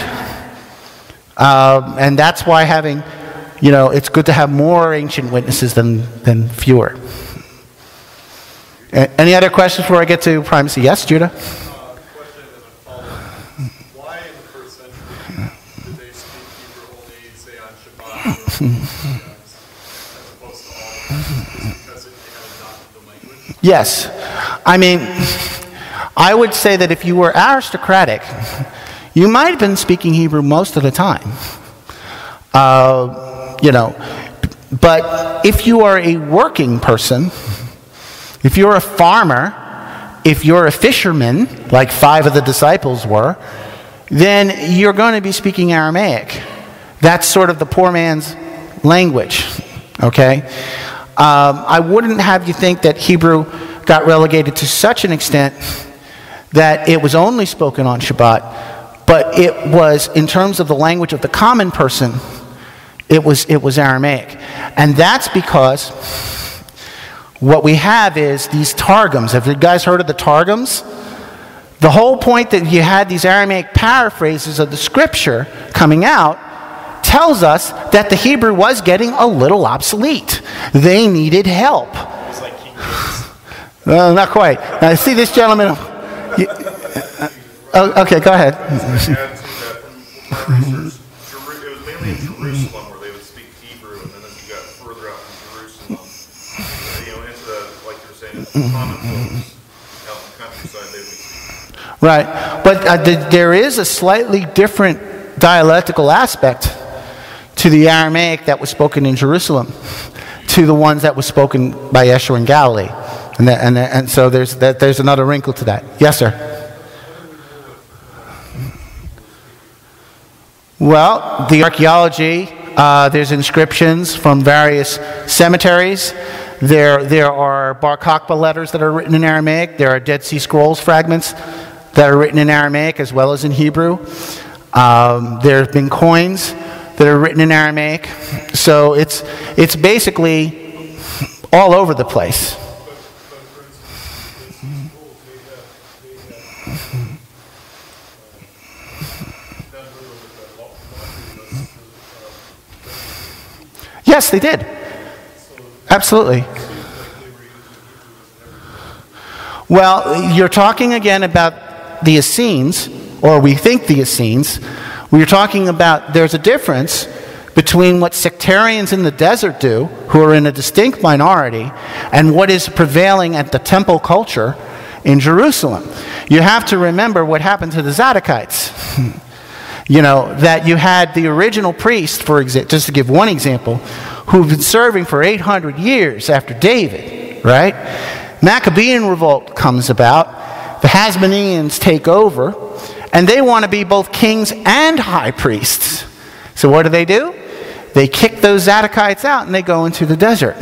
And that's why having, it's good to have more ancient witnesses than fewer. Any other questions before I get to primacy? Yes, Judah? Question and a follow-up. Why in the first century did they speak Hebrew only, say, on Shabbat or as opposed to all of them? Just because they had adopted the language? Yes. I would say that if you were aristocratic, you might have been speaking Hebrew most of the time. You know, but if you are a working person, if you're a farmer, if you're a fisherman, like 5 of the disciples were, then you're going to be speaking Aramaic. That's sort of the poor man's language, okay? I wouldn't have you think that Hebrew got relegated to such an extent that it was only spoken on Shabbat, but it was, in terms of the language of the common person, it was Aramaic. And that's because what we have is these Targums. Have you guys heard of the Targums? The whole point that you had these Aramaic paraphrases of the scripture coming out tells us that the Hebrew was getting a little obsolete. They needed help. It was like King James. Not quite. Now, see this gentleman. Okay, go ahead. Add to that from my research, it was mainly in Jerusalem where they would speak Hebrew, and then as you got further out from Jerusalem, into the, like you were saying, common folks out in the countryside, they would speak. Right, but there is a slightly different dialectical aspect to the Aramaic that was spoken in Jerusalem to the ones that was spoken by Yeshua in Galilee, and so there's another wrinkle to that. Yes, sir. Well, the archaeology, there's inscriptions from various cemeteries. There are Bar Kokhba letters that are written in Aramaic. There are Dead Sea Scrolls fragments that are written in Aramaic as well as in Hebrew. There have been coins that are written in Aramaic. So it's basically all over the place. Yes, they did. Absolutely. Well, you're talking again about the Essenes, or we think the Essenes. We're talking about there's a difference between what sectarians in the desert do, who are in a distinct minority, and what is prevailing at the temple culture in Jerusalem. You have to remember what happened to the Zadokites. You know, that you had the original priest, for example, just to give one example, who've been serving for 800 years after David, right? Maccabean revolt comes about, the Hasmoneans take over, and they want to be both kings and high priests. So what do? They kick those Zadokites out and they go into the desert.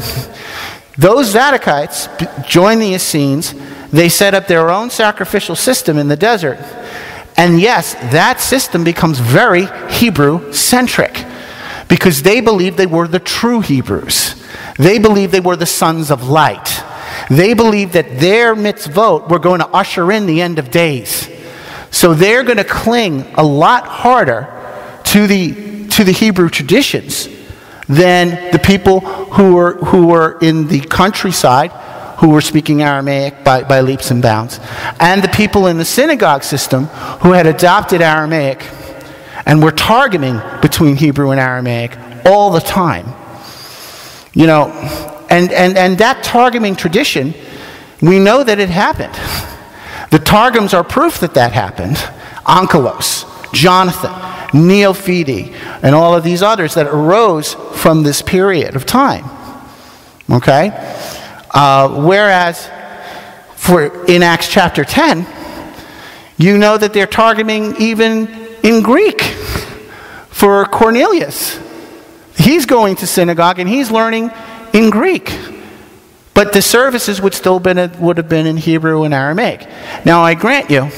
Those Zadokites join the Essenes, they set up their own sacrificial system in the desert. And yes, that system becomes very Hebrew-centric because they believed they were the true Hebrews. They believed they were the sons of light. They believed that their mitzvot were going to usher in the end of days. So they're going to cling a lot harder to the Hebrew traditions than the people who were in the countryside, who were speaking Aramaic by leaps and bounds, and the people in the synagogue system who had adopted Aramaic and were targeting between Hebrew and Aramaic all the time. You know, and that targeting tradition, we know that it happened. The Targums are proof that happened. Onkelos, Jonathan, Neophiti, and all of these others that arose from this period of time. Okay? Whereas in Acts chapter 10, you know that they're targeting even in Greek for Cornelius. He's going to synagogue and he's learning in Greek. But the services would have been in Hebrew and Aramaic. Now I grant you,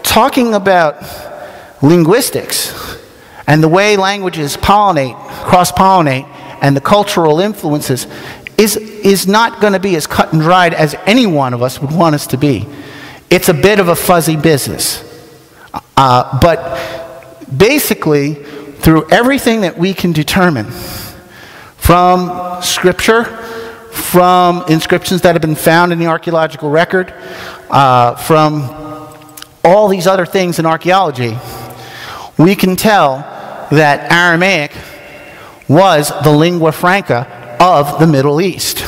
talking about linguistics and the way languages cross-pollinate, and the cultural influences is not going to be as cut and dried as any one of us would want us to be. It's a bit of a fuzzy business. But basically, through everything that we can determine, from Scripture, from inscriptions that have been found in the archaeological record, from all these other things in archaeology, we can tell that Aramaic was the lingua franca of the Middle East.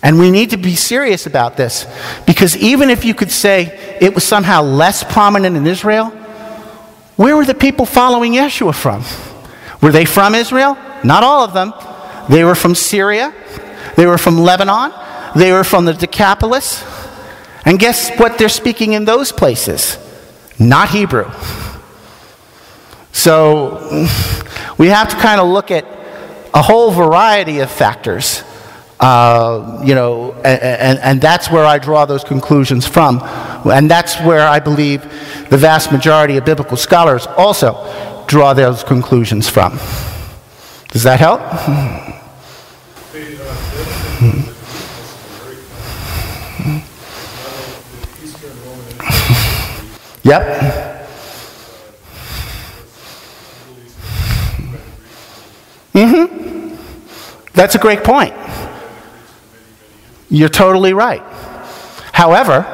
And we need to be serious about this, because even if you could say it was somehow less prominent in Israel, Where were the people following Yeshua from? Were they from Israel? Not all of them. They were from Syria. They were from Lebanon. They were from the Decapolis. And guess what they're speaking in those places? Not Hebrew. So we have to kind of look at a whole variety of factors, and that's where I draw those conclusions from. And that's where I believe the vast majority of biblical scholars also draw those conclusions from. Does that help? Yep. That's a great point. You're totally right. However,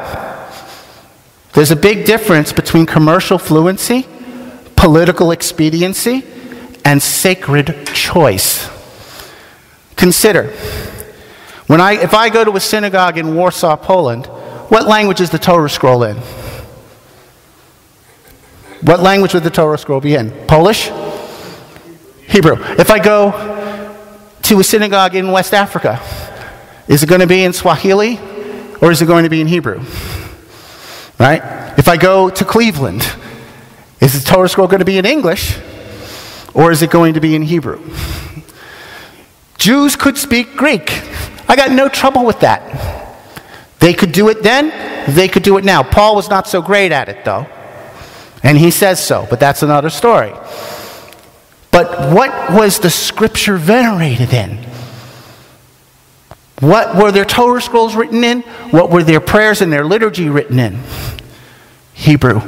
there's a big difference between commercial fluency, political expediency, and sacred choice. Consider, if I go to a synagogue in Warsaw, Poland, what language is the Torah scroll in? What language would the Torah scroll be in? Polish? Hebrew. If I go to a synagogue in West Africa, is it going to be in Swahili or is it going to be in Hebrew? Right? If I go to Cleveland, is the Torah scroll going to be in English or is it going to be in Hebrew? Jews could speak Greek. I got no trouble with that. They could do it then, they could do it now. Paul was not so great at it though. And he says so, but that's another story. But what was the scripture venerated in? What were their Torah scrolls written in? What were their prayers and their liturgy written in? Hebrew.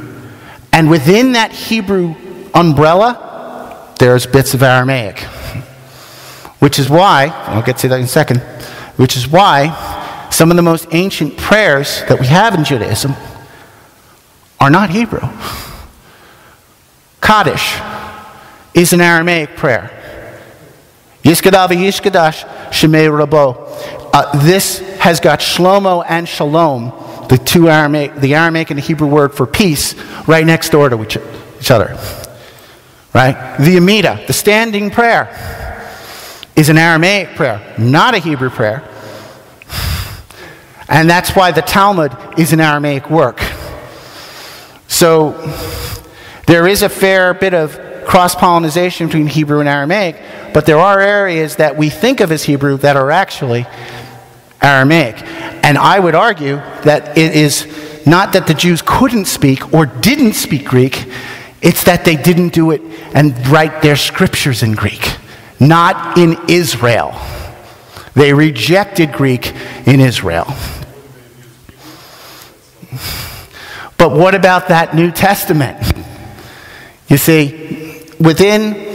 And within that Hebrew umbrella, there's bits of Aramaic. Which is why, I'll get to that in a second, which is why some of the most ancient prayers that we have in Judaism are not Hebrew. Kaddish is an Aramaic prayer. Yishkadav Yishkadash Shemei Rabo. This has got Shlomo and Shalom, the Aramaic and the Hebrew word for peace, right next door to each other. Right? The Amida, the standing prayer, is an Aramaic prayer, not a Hebrew prayer. And that's why the Talmud is an Aramaic work. So there is a fair bit of cross-pollinization between Hebrew and Aramaic, but there are areas that we think of as Hebrew that are actually Aramaic. And I would argue that it is not that the Jews couldn't speak or didn't speak Greek, it's that they didn't do it and write their scriptures in Greek, not in Israel. They rejected Greek in Israel. But what about that New Testament? You see, within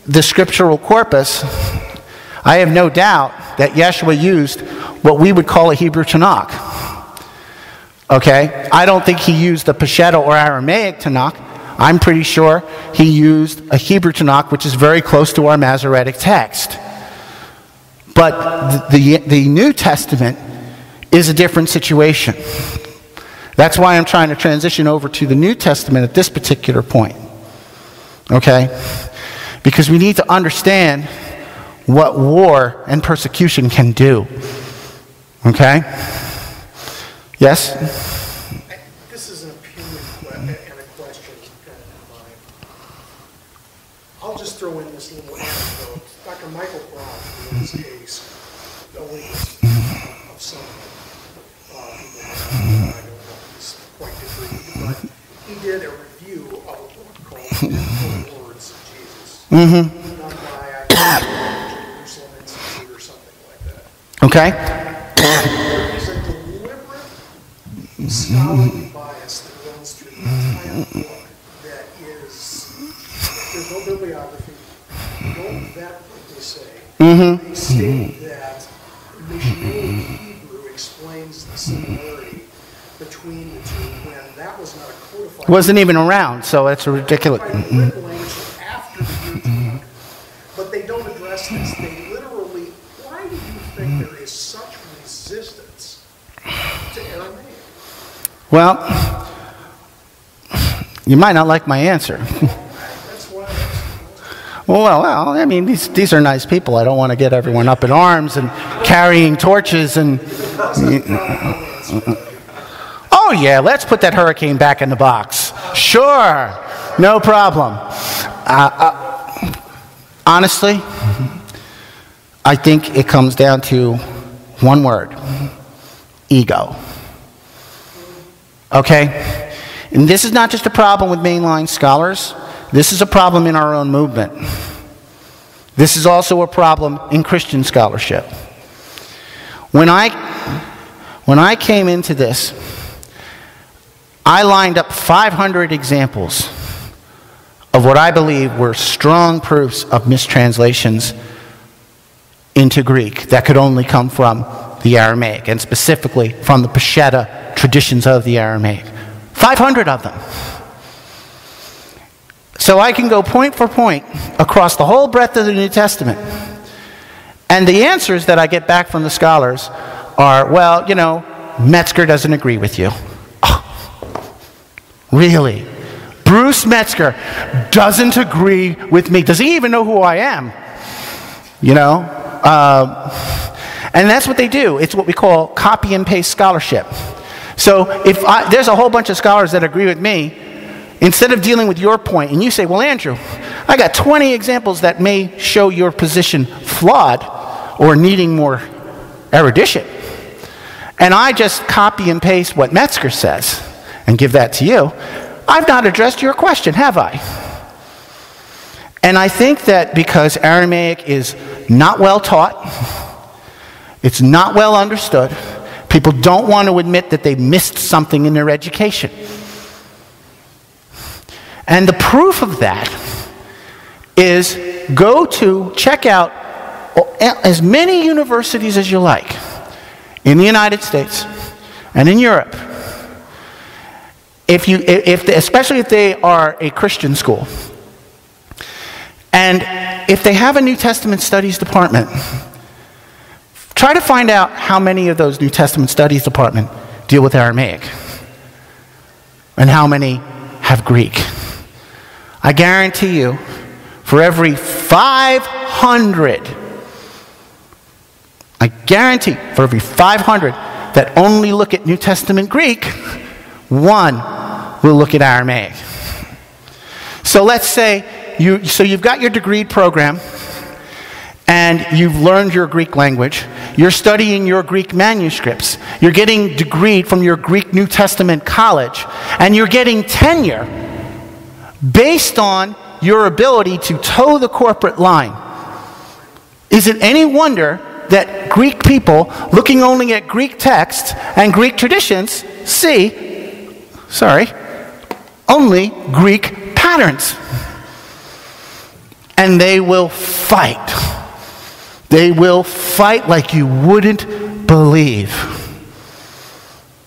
the scriptural corpus, I have no doubt that Yeshua used what we would call a Hebrew Tanakh. Okay? I don't think he used the Peshitta or Aramaic Tanakh. I'm pretty sure he used a Hebrew Tanakh, which is very close to our Masoretic text. But the New Testament is a different situation. That's why I'm trying to transition over to the New Testament at this particular point. Okay? Because we need to understand what war and persecution can do. Okay? Yes? This is an opinion and a question in mind. I'll just throw in this little anecdote. Dr. Michael Roth, in his case, a witness of some people, I don't know if he's quite different, but he did a review of a book called The Words of Jesus. Done by Jerusalem Institute or something like that. Okay. There is a deliberate scholarly bias that runs through the entire book that is, there's no bibliography, don't vet what they say. They state that Mishneh Hebrew explains the similarity between the two when that was not a codified. Wasn't even around, so it's a ridiculous. Written language after the Greek Tanakh. But they don't address this. They literally, why do you think there is such resistance to Aramaic? Well, You might not like my answer. Well, I mean, these are nice people. I don't want to get everyone up in arms and carrying torches and... Oh, yeah, let's put that hurricane back in the box. Sure, no problem. Honestly, I think it comes down to one word: ego. Okay? And this is not just a problem with mainline scholars. This is a problem in our own movement. This is also a problem in Christian scholarship. When I came into this, I lined up 500 examples of what I believe were strong proofs of mistranslations into Greek that could only come from the Aramaic, and specifically from the Peshitta traditions of the Aramaic. 500 of them. So I can go point for point across the whole breadth of the New Testament. And the answers that I get back from the scholars are, well, you know, Metzger doesn't agree with you. Oh, really? Bruce Metzger doesn't agree with me. Does he even know who I am? You know? And that's what they do. It's what we call copy and paste scholarship. So if there's a whole bunch of scholars that agree with me, instead of dealing with your point, and you say, well, Andrew, I got 20 examples that may show your position flawed or needing more erudition, and I just copy and paste what Metzger says and give that to you, I've not addressed your question, have I? And I think that because Aramaic is not well taught, it's not well understood, people don't want to admit that they missed something in their education. And the proof of that is check out as many universities as you like in the United States and in Europe. Especially if they are a Christian school. And if they have a New Testament studies department, try to find out how many of those New Testament studies department deal with Aramaic and how many have Greek. I guarantee you, for every 500, that only look at New Testament Greek, one will look at Aramaic. So let's say you've got your degreed program, and you've learned your Greek language. You're studying your Greek manuscripts. You're getting degreed from your Greek New Testament college, and you're getting tenure based on your ability to toe the corporate line. Is it any wonder that Greek people, looking only at Greek texts and Greek traditions, see, only Greek patterns? And they will fight. They will fight like you wouldn't believe.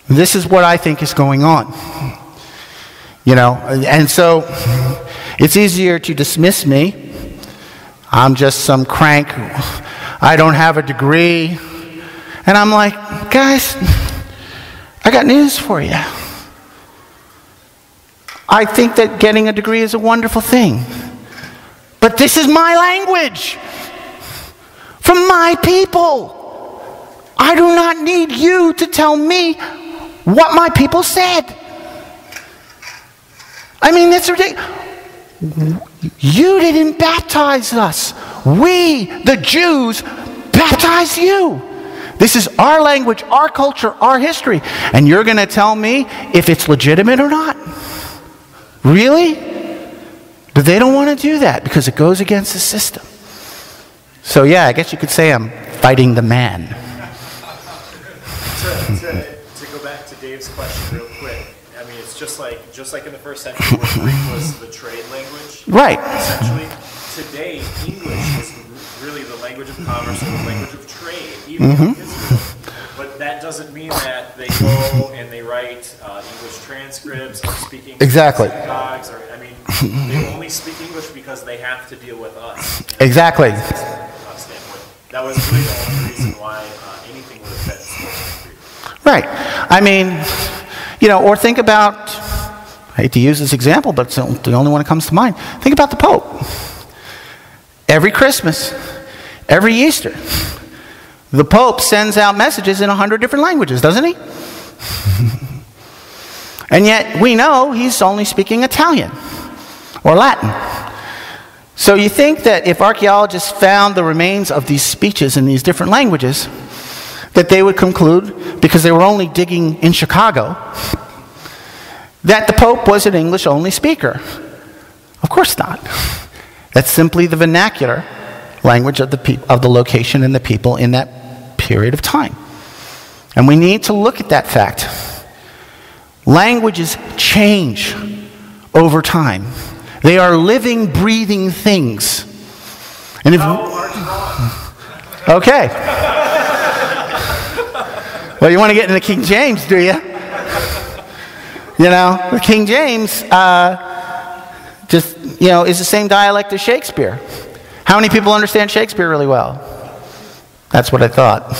This is what I think is going on. You know, and so it's easier to dismiss me. I'm just some crank. I don't have a degree. And I'm like, guys, I got news for you. I think that getting a degree is a wonderful thing. But this is my language. From my people. I do not need you to tell me what my people said. I mean, that's ridiculous. You didn't baptize us. We, the Jews, baptized you. This is our language, our culture, our history. And you're going to tell me if it's legitimate or not? Really? But they don't want to do that because it goes against the system. So yeah, I guess you could say I'm fighting the man. To go back to Dave's question real quick, I mean, it's just like in the first century where Greek was the trade language. Right. Essentially, today, English is really the language of commerce and the language of trade, even in Israel. But that doesn't mean that they go and they write English transcripts or speak English synagogues. I mean, they only speak English because they have to deal with us. Exactly. That was really the only reason why anything would have been spoken. Right. I mean, you know, or think about I hate to use this example, but it's the only one that comes to mind. Think about the Pope. Every Christmas, every Easter, the Pope sends out messages in 100 different languages, doesn't he? And yet we know he's only speaking Italian or Latin. So you think that if archaeologists found the remains of these speeches in these different languages, that they would conclude, because they were only digging in Chicago, that the Pope was an English-only speaker? Of course not. That's simply the vernacular language of the location and the people in that period of time. And we need to look at that fact. Languages change over time. They are living, breathing things. And if okay. Well, you want to get into King James, do you? You know, the King James is the same dialect as Shakespeare. How many people understand Shakespeare really well? That's what I thought.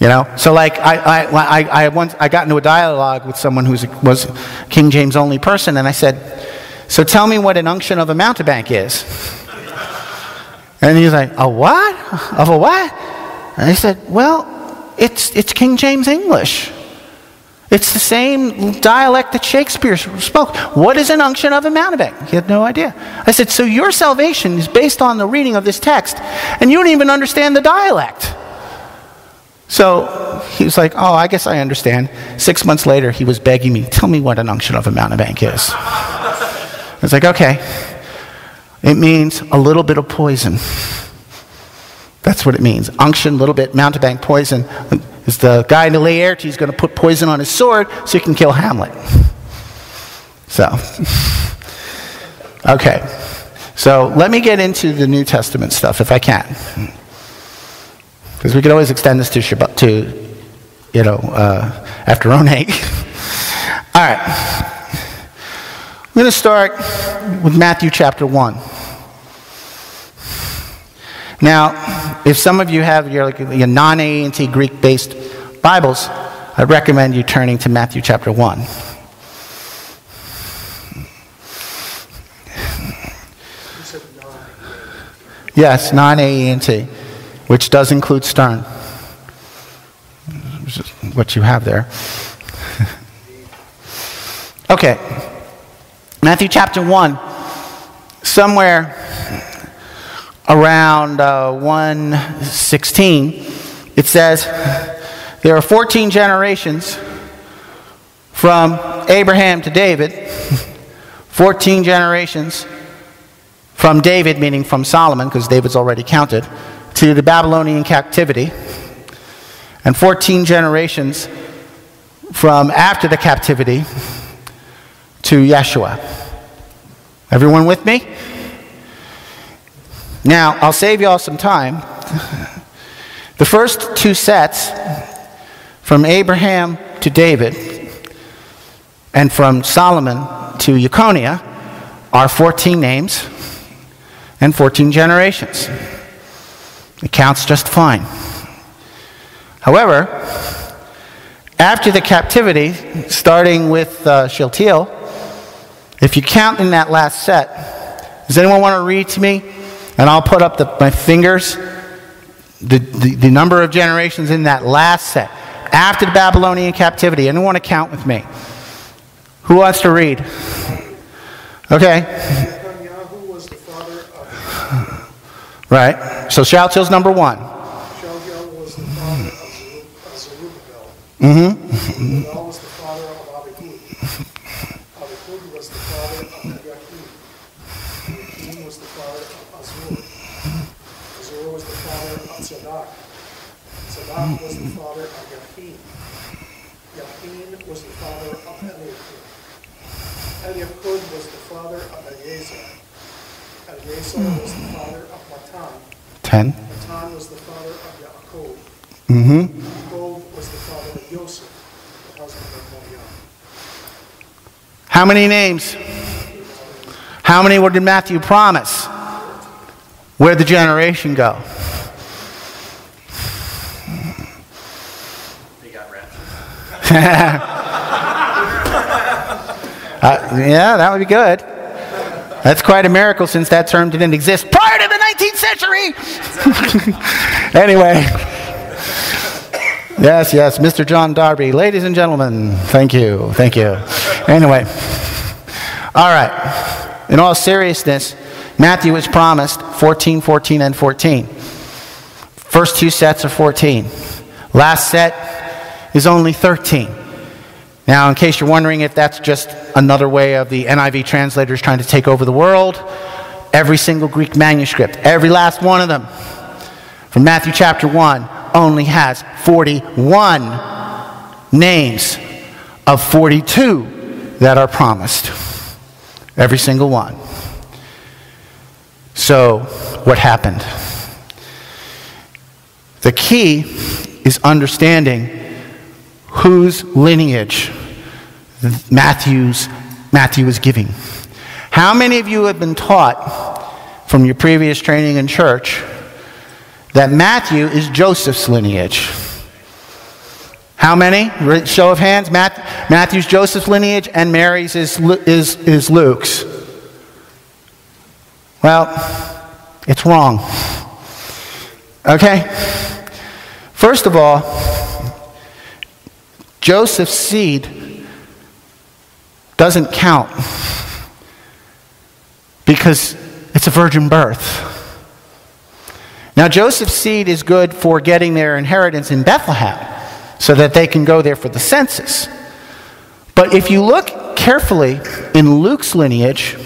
You know, so like I got into a dialogue with someone who was a King James only person, and I said, so tell me what an unction of a mountebank is. And he's like, a what? Of a what? And I said, well, it's King James English. It's the same dialect that Shakespeare spoke. What is an unction of a mountebank? He had no idea. I said, so your salvation is based on the reading of this text, and you don't even understand the dialect. So he was like, oh, I guess I understand. 6 months later, he was begging me, tell me what an unction of a mountebank is. I was like, okay. It means a little bit of poison. That's what it means. Unction, little bit, mountebank, poison. Is the guy in the Laertes going to put poison on his sword so he can kill Hamlet? So, okay. So let me get into the New Testament stuff if I can. Because we could always extend this to Shabbat, after Roneg. All right. I'm going to start with Matthew chapter 1. Now, if some of you have your non-AENT Greek-based Bibles, I'd recommend you turning to Matthew chapter 1. You said non-AENT. Yes, non-AENT, which does include Stern, which is what you have there. Okay, Matthew chapter 1, somewhere around 1:16, it says, there are 14 generations from Abraham to David, 14 generations from David, meaning from Solomon, because David's already counted, to the Babylonian captivity, and 14 generations from after the captivity to Yeshua. Everyone with me? Now, I'll save you all some time. The first two sets, from Abraham to David and from Solomon to Jeconiah, are 14 names and 14 generations. It counts just fine. However, after the captivity, starting with Shealtiel, if you count in that last set, does anyone want to read to me? And I'll put up my fingers, the number of generations in that last set. After the Babylonian captivity. Anyone want to count with me? Who wants to read? Okay. Netanyahu was the father of... Right. So Shealtiel's number 1. Shealtiel was the father of Zerubbabel. Mm-hmm. Zerubbabel was the father of Abihud. Abihud was the father of Yakin. Yakin was the father of Azur. Azur was the father of Tzadok. Tzadok was the father of Yakin. Yakin was the father of Eliakim. Eliakim was the father of Eleazar. Eleazar was the father of Matan. 10. Matan was the father of Yaakov. Mm-hmm. Yaakov was the father of Yosef, the husband of Moriah. How many names? How many did Matthew promise? Where'd the generation go? They got raptured. Yeah, that would be good. That's quite a miracle since that term didn't exist prior to the 19th century. Anyway. Yes, Mr. John Darby. Ladies and gentlemen, thank you. Anyway. All right. In all seriousness, Matthew was promised 14, 14, and 14. First two sets are 14. Last set is only 13. Now, in case you're wondering if that's just another way of the NIV translators trying to take over the world, every single Greek manuscript, every last one of them, from Matthew chapter 1, only has 41 names of 42 that are promised. Every single one. So, what happened? The key is understanding whose lineage Matthew is giving. How many of you have been taught from your previous training in church that Matthew is Joseph's lineage? How many? Show of hands. Matthew's Joseph's lineage and Mary's is Luke's. Well, it's wrong. Okay? First of all, Joseph's seed doesn't count because it's a virgin birth. Now, Joseph's seed is good for getting their inheritance in Bethlehem so that they can go there for the census. But if you look carefully in Luke's lineage,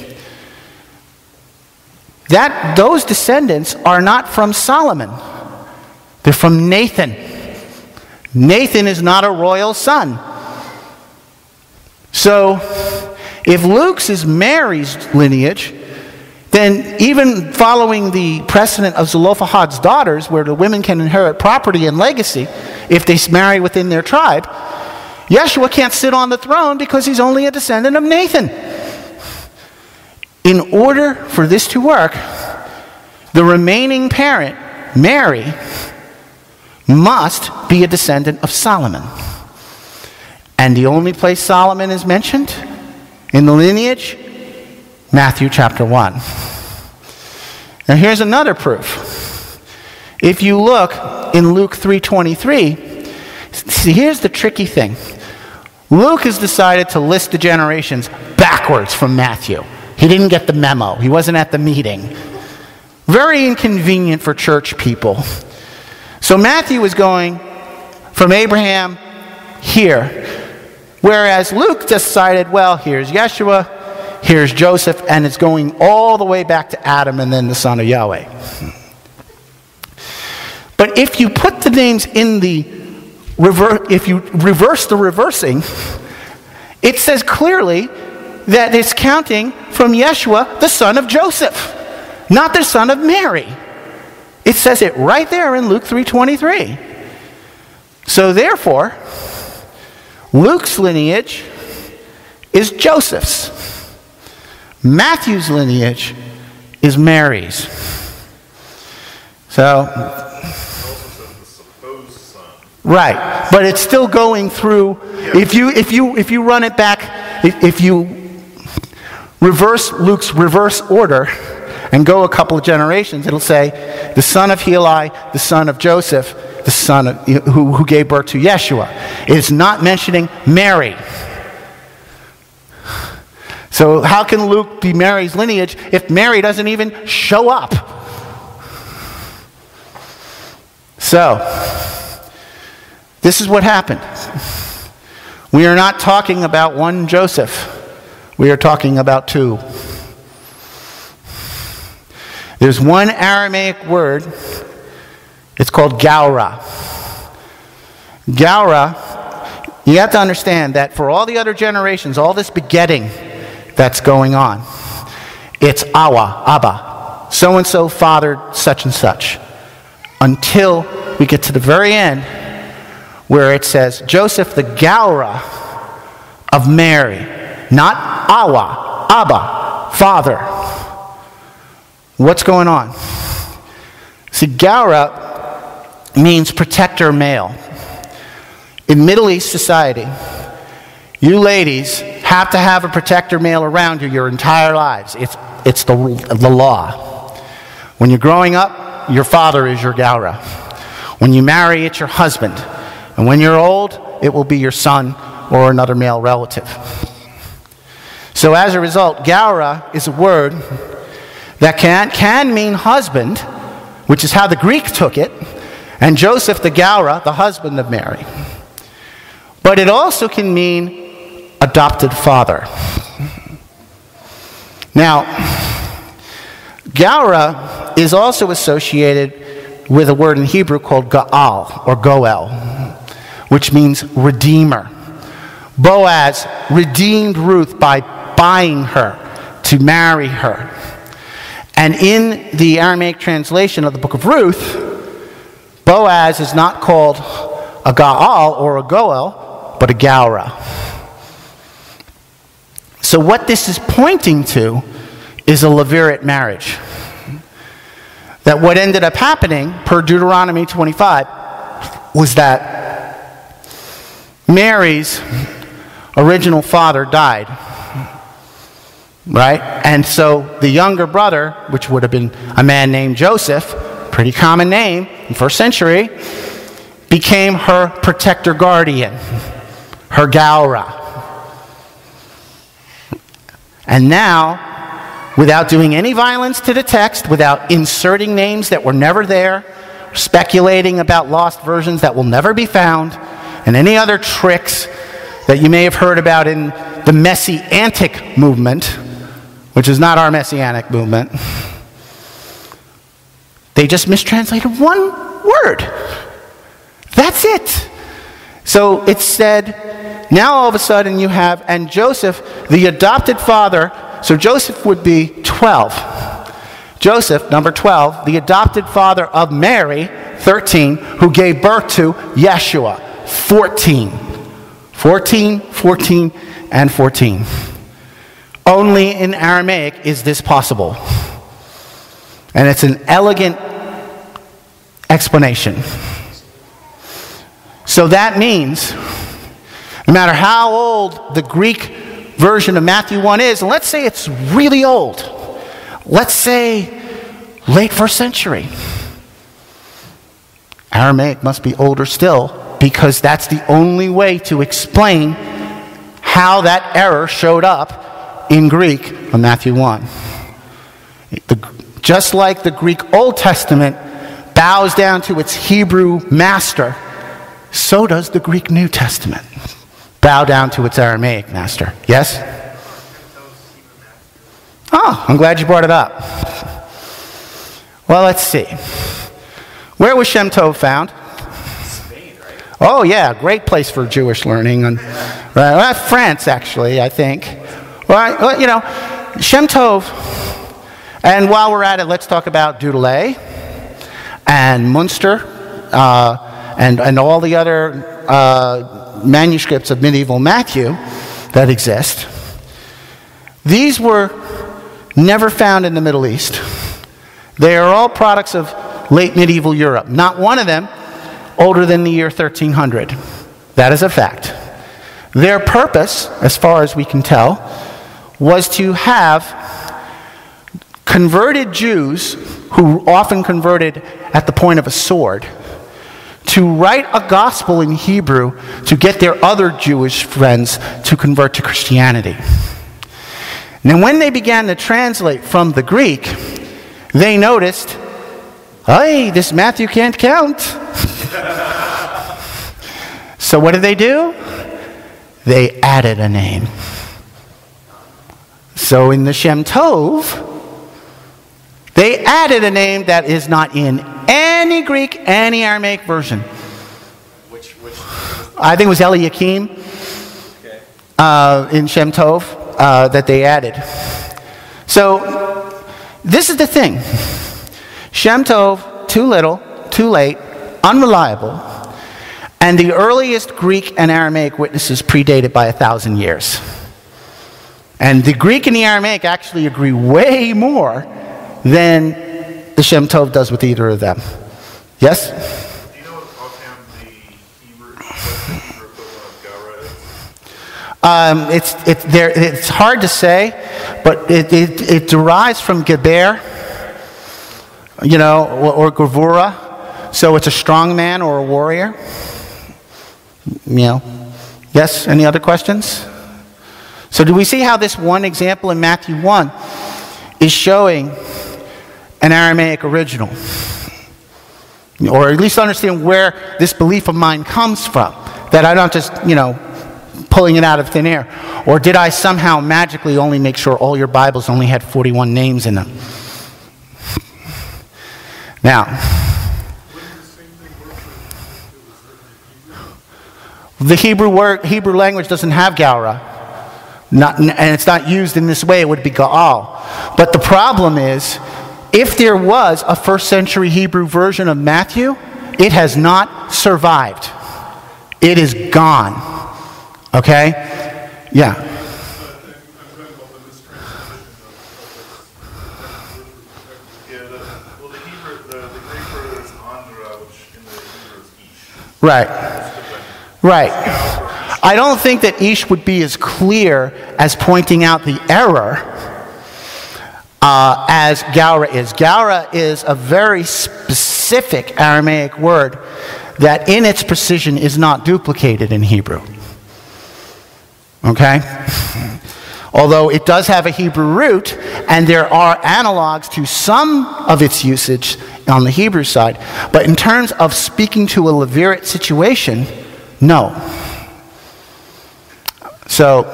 those descendants are not from Solomon. They're from Nathan. Nathan is not a royal son. So, if Luke's is Mary's lineage, then even following the precedent of Zelophehad's daughters, where the women can inherit property and legacy if they marry within their tribe, Yeshua can't sit on the throne because he's only a descendant of Nathan. In order for this to work, the remaining parent, Mary, must be a descendant of Solomon. And the only place Solomon is mentioned in the lineage, Matthew chapter 1. Now here's another proof. If you look in Luke 3:23, see, here's the tricky thing. Luke has decided to list the generations backwards from Matthew. He didn't get the memo. He wasn't at the meeting. Very inconvenient for church people. So Matthew is going from Abraham here, whereas Luke decided, well, here's Yeshua, here's Joseph, and it's going all the way back to Adam and then the son of Yahweh. But if you put the names in the if you reverse the reversing, it says clearly that it's counting from Yeshua, the son of Joseph, not the son of Mary. It says it right there in Luke 3:23. So therefore, Luke's lineage is Joseph's. Matthew's lineage is Mary's. So, right, but it's still going through. If you run it back, if you reverse Luke's reverse order and go a couple of generations, it'll say the son of Heli, the son of Joseph, the son of, who gave birth to Yeshua. It's not mentioning Mary. So how can Luke be Mary's lineage if Mary doesn't even show up? So, this is what happened. We are not talking about one Joseph. We are talking about two. There's one Aramaic word. It's called gaura. Gaura, you have to understand that for all the other generations, all this begetting that's going on, it's Awa, Abba. So-and-so fathered such and such. Until we get to the very end where it says, Joseph the gaura of Mary. Not Awa, Abba, father. What's going on? See, gaura means protector male. In Middle East society, you ladies have to have a protector male around you your entire lives. It's the law. When you're growing up, your father is your Gaura. When you marry, it's your husband. And when you're old, it will be your son or another male relative. So as a result, Gaura is a word that can mean husband, which is how the Greek took it, and Joseph the Gaura, the husband of Mary. But it also can mean adopted father. Now, Gaura is also associated with a word in Hebrew called Gaal or Goel, which means redeemer. Boaz redeemed Ruth by buying her to marry her. And in the Aramaic translation of the book of Ruth, Boaz is not called a Gaal or a Goel, but a Gaura. So what this is pointing to is a Levirate marriage. That what ended up happening, per Deuteronomy 25, was that Mary's original father died. Right? And so the younger brother, which would have been a man named Joseph, pretty common name in first century, became her protector guardian, her Gaura. And now, without doing any violence to the text, without inserting names that were never there, speculating about lost versions that will never be found, and any other tricks that you may have heard about in the Messianic movement, which is not our Messianic movement, they just mistranslated one word. That's it. So it said, now all of a sudden you have, and Joseph, the adopted father, so Joseph would be 12. Joseph, number 12, the adopted father of Mary, 13, who gave birth to Yeshua, 14. 14, 14, and 14. Only in Aramaic is this possible. And it's an elegant explanation. So that means, no matter how old the Greek version of Matthew 1 is, and let's say it's really old, let's say late first century, Aramaic must be older still, because that's the only way to explain how that error showed up in Greek on Matthew 1. Just like the Greek Old Testament bows down to its Hebrew master, so does the Greek New Testament bow down to its Aramaic master. Yes? Oh, I'm glad you brought it up. Well, let's see. Where was Shem Tov found? Spain, right? Oh, yeah, great place for Jewish learning. Right, France, actually, I think. Well, you know, Shem Tov, and while we're at it, let's talk about Dudley and Munster and all the other manuscripts of medieval Matthew that exist. These were never found in the Middle East. They are all products of late medieval Europe. Not one of them older than the year 1300. That is a fact. Their purpose, as far as we can tell, was to have converted Jews, who often converted at the point of a sword, to write a gospel in Hebrew to get their other Jewish friends to convert to Christianity. Now, when they began to translate from the Greek, they noticed, hey, this Matthew can't count. So what did they do? They added a name. So in the Shem Tov, they added a name that is not in any Greek, any Aramaic version. Which I think it was Eliakim in Shem Tov that they added. So this is the thing. Shem Tov, too little, too late, unreliable, and the earliest Greek and Aramaic witnesses predated by 1,000 years. And the Greek and the Aramaic actually agree way more than the Shem Tov does with either of them. Yes? Do you know offhand the Hebrew equivalent of Gaura is? It's hard to say, but it derives from Geber, or Gavura. So it's a strong man or a warrior. Yes, any other questions? So do we see how this one example in Matthew 1 is showing an Aramaic original? Or at least understand where this belief of mine comes from. That I'm not just, pulling it out of thin air. Or did I somehow magically only make sure all your Bibles only had 41 names in them? Now, the Hebrew language doesn't have Gaura. And it's not used in this way. It would be Gaal. But the problem is, if there was a first century Hebrew version of Matthew, it has not survived. It is gone. Okay? Yeah. I'm talking about the mistranslation of the Hebrew, the Greek word is andra, which in the Hebrew is ish. Right. I don't think that ish would be as clear as pointing out the error as Gaura is. Gaura is a very specific Aramaic word that in its precision is not duplicated in Hebrew. Okay? Although it does have a Hebrew root, and there are analogs to some of its usage on the Hebrew side, but in terms of speaking to a levirate situation, no. So,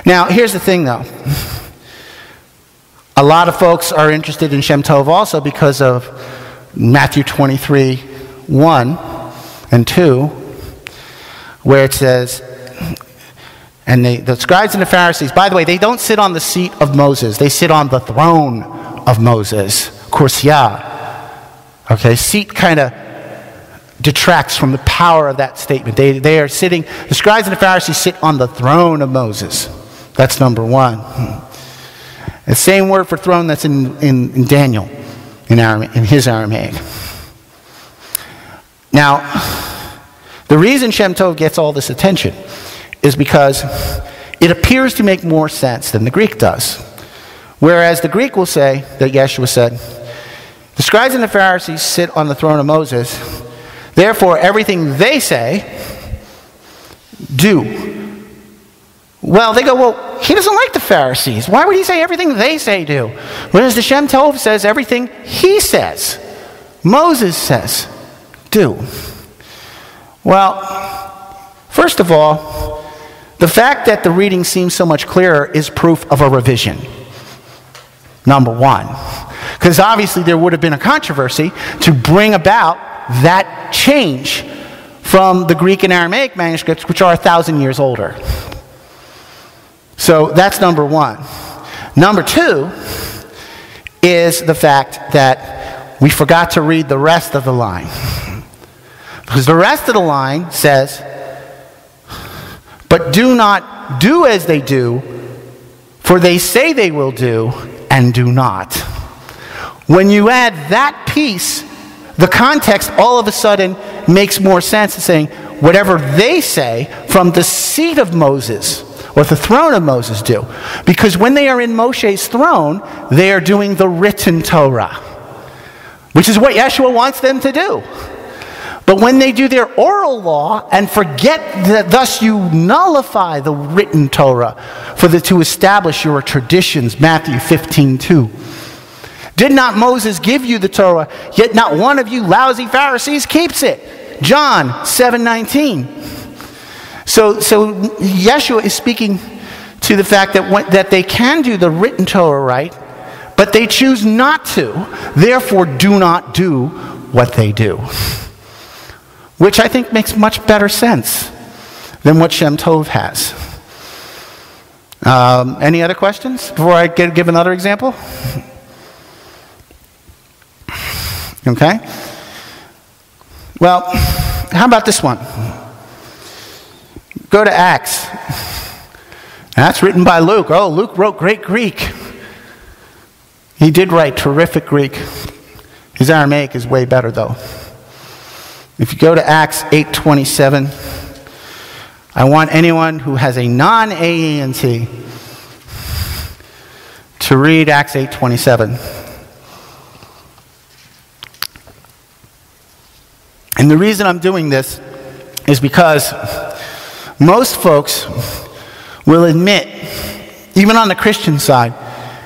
now here's the thing though. A lot of folks are interested in Shem Tov also because of Matthew 23, 1 and 2, where it says, and the scribes and the Pharisees, by the way, they don't sit on the seat of Moses. They sit on the throne of Moses. Kursiya. Okay, seat kind of detracts from the power of that statement. They are sitting, the scribes and the Pharisees sit on the throne of Moses. That's number one. The same word for throne that's in Daniel, in his Aramaic. Now, the reason Shem Tov gets all this attention is because it appears to make more sense than the Greek does. Whereas the Greek will say, that Yeshua said, the scribes and the Pharisees sit on the throne of Moses, therefore everything they say, do. Well, they go, well, he doesn't like the Pharisees. Why would he say everything they say do? Whereas the Shem Tov says everything he says, Moses says, do. Well, first of all, the fact that the reading seems so much clearer is proof of a revision. Number one. Because obviously there would have been a controversy to bring about that change from the Greek and Aramaic manuscripts, which are 1,000 years older. So that's number one. Number two is the fact that we forgot to read the rest of the line. Because the rest of the line says, but do not do as they do, for they say they will do and do not. When you add that piece, the context all of a sudden makes more sense of saying, whatever they say from the seat of Moses, or the throne of Moses do. Because when they are in Moshe's throne, they are doing the written Torah, which is what Yeshua wants them to do. But when they do their oral law and forget that thus you nullify the written Torah to establish your traditions, Matthew 15:2. Did not Moses give you the Torah, yet not one of you lousy Pharisees keeps it? John 7:19. So Yeshua is speaking to the fact that they can do the written Torah right, but they choose not to. Therefore, do not do what they do. Which I think makes much better sense than what Shem Tov has. Any other questions before I give another example? Okay. Well, how about this one? Go to Acts. That's written by Luke. Oh, Luke wrote great Greek. He did write terrific Greek. His Aramaic is way better, though. If you go to Acts 8:27, I want anyone who has a non-AENT to read Acts 8:27. And the reason I'm doing this is because most folks will admit, even on the Christian side,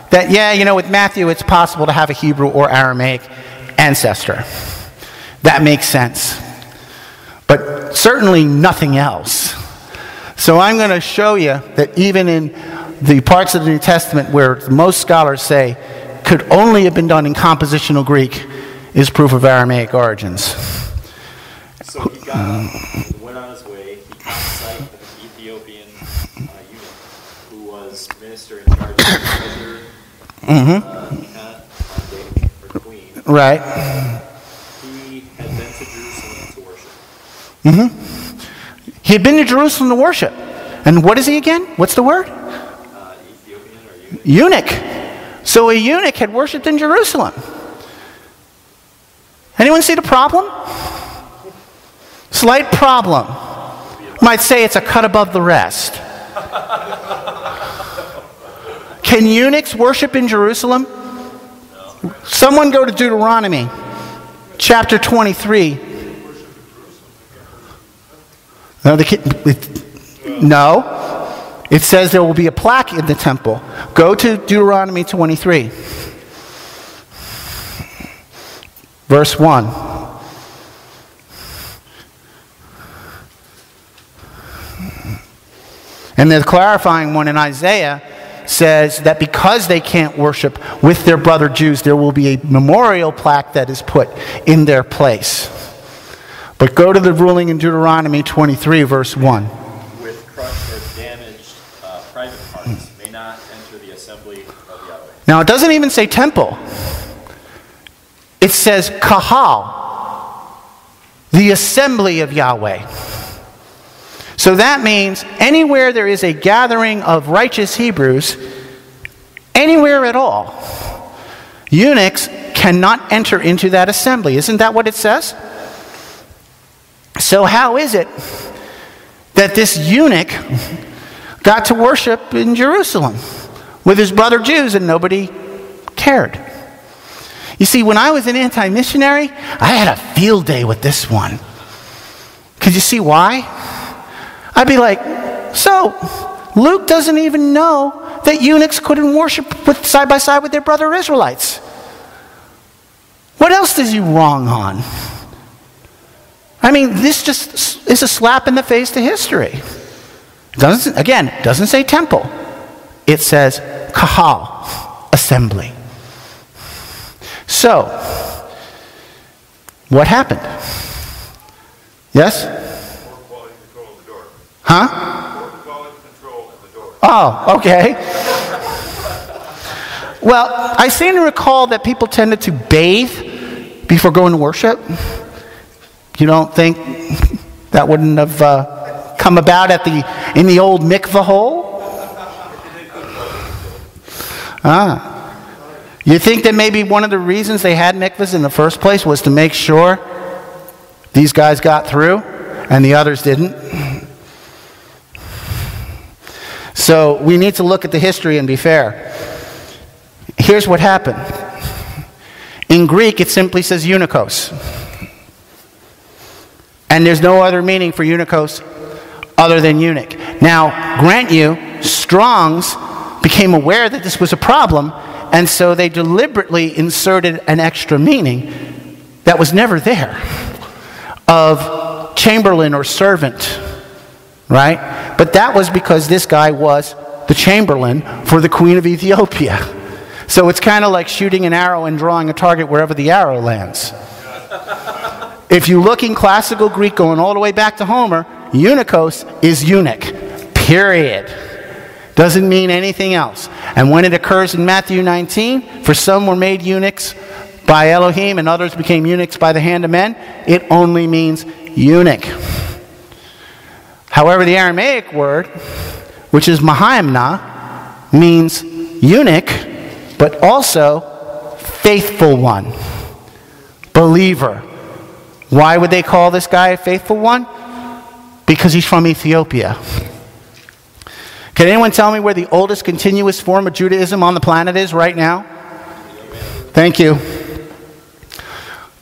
that, yeah, you know, with Matthew it's possible to have a Hebrew or Aramaic ancestor. That makes sense. But certainly nothing else. So I'm going to show you that even in the parts of the New Testament where most scholars say could only have been done in compositional Greek is proof of Aramaic origins. So he got up, he went on his way, he caught sight of an Ethiopian eunuch who was minister in charge of the treasure for the queen. Right. He had been to Jerusalem to worship. He had been to Jerusalem to worship. And what is he again? What's the word? Ethiopian or eunuch. Eunuch. So a eunuch had worshipped in Jerusalem. Anyone see the problem? Slight problem. Might say it's a cut above the rest. Can eunuchs worship in Jerusalem? No. Someone go to Deuteronomy chapter 23. No. It says there will be a plaque in the temple. Go to Deuteronomy 23. Verse 1. And the clarifying one in Isaiah says that because they can't worship with their brother Jews, there will be a memorial plaque that is put in their place. But go to the ruling in Deuteronomy 23, verse 1. With crushed or damaged private parts may not enter the assembly of Yahweh. Now, it doesn't even say temple. It says kahal, the assembly of Yahweh. So that means anywhere there is a gathering of righteous Hebrews, anywhere at all, eunuchs cannot enter into that assembly. Isn't that what it says? So how is it that this eunuch got to worship in Jerusalem with his brother Jews and nobody cared? You see, when I was an anti-missionary, I had a field day with this one. Could you see why? I'd be like, so Luke doesn't even know that eunuchs couldn't worship side by side with their brother Israelites. What else does he wrong on? I mean, this just is a slap in the face to history. It doesn't say temple. It says kahal, assembly. So, what happened? Yes? More quality control in the door. Huh? More quality control in the door. Oh, okay. Well, I seem to recall that people tended to bathe before going to worship. You don't think that wouldn't have come about in the old mikveh hole? You think that maybe one of the reasons they had mikvahs in the first place was to make sure these guys got through and the others didn't? So we need to look at the history and be fair. Here's what happened. In Greek, it simply says eunuchos. And there's no other meaning for eunuchos other than eunuch. Now, grant you, Strong's became aware that this was a problem, and so they deliberately inserted an extra meaning that was never there of chamberlain or servant, right? But that was because this guy was the chamberlain for the queen of Ethiopia. So it's kind of like shooting an arrow and drawing a target wherever the arrow lands. If you look in classical Greek going all the way back to Homer, eunuchos is eunuch, period. Doesn't mean anything else. And when it occurs in Matthew 19, for some were made eunuchs by Elohim and others became eunuchs by the hand of men, it only means eunuch. However, the Aramaic word, which is mahaimna, means eunuch, but also faithful one, believer. Why would they call this guy a faithful one? Because he's from Ethiopia. Can anyone tell me where the oldest continuous form of Judaism on the planet is right now? Thank you.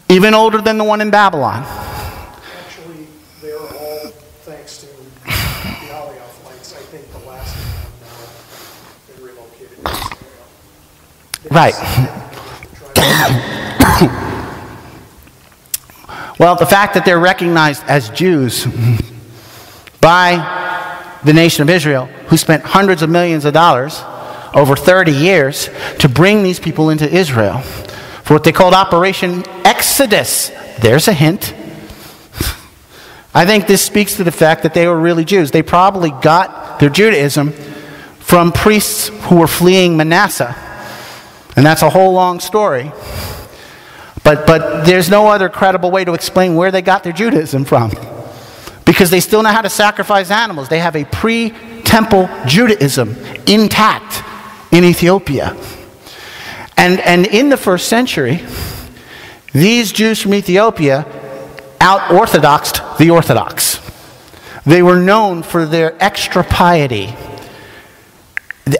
Even older than the one in Babylon. Actually, they're all, thanks to the Aliyah flights, I think the last one have now been relocated to Israel. Right. Well, the fact that they're recognized as Jews by the nation of Israel, who spent hundreds of millions of dollars over 30 years to bring these people into Israel for what they called Operation Exodus. There's a hint. I think this speaks to the fact that they were really Jews. They probably got their Judaism from priests who were fleeing Manasseh. And that's a whole long story. But there's no other credible way to explain where they got their Judaism from. Because they still know how to sacrifice animals. They have a pre-temple Judaism intact in Ethiopia. And in the first century, these Jews from Ethiopia out-orthodoxed the Orthodox. They were known for their extra piety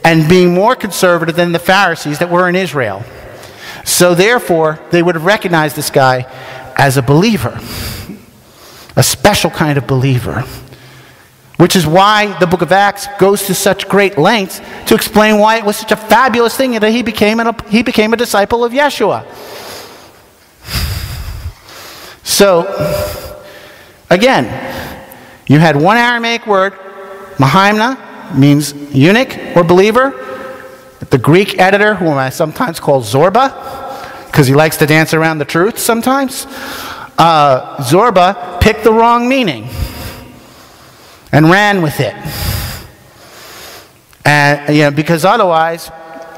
and being more conservative than the Pharisees that were in Israel. So therefore, they would have recognized this guy as a believer. A special kind of believer. Which is why the book of Acts goes to such great lengths to explain why it was such a fabulous thing that he became a disciple of Yeshua. So, again, you had one Aramaic word, Mahimna, means eunuch or believer. The Greek editor, whom I sometimes call Zorba, because he likes to dance around the truth sometimes, Zorba picked the wrong meaning and ran with it. And because otherwise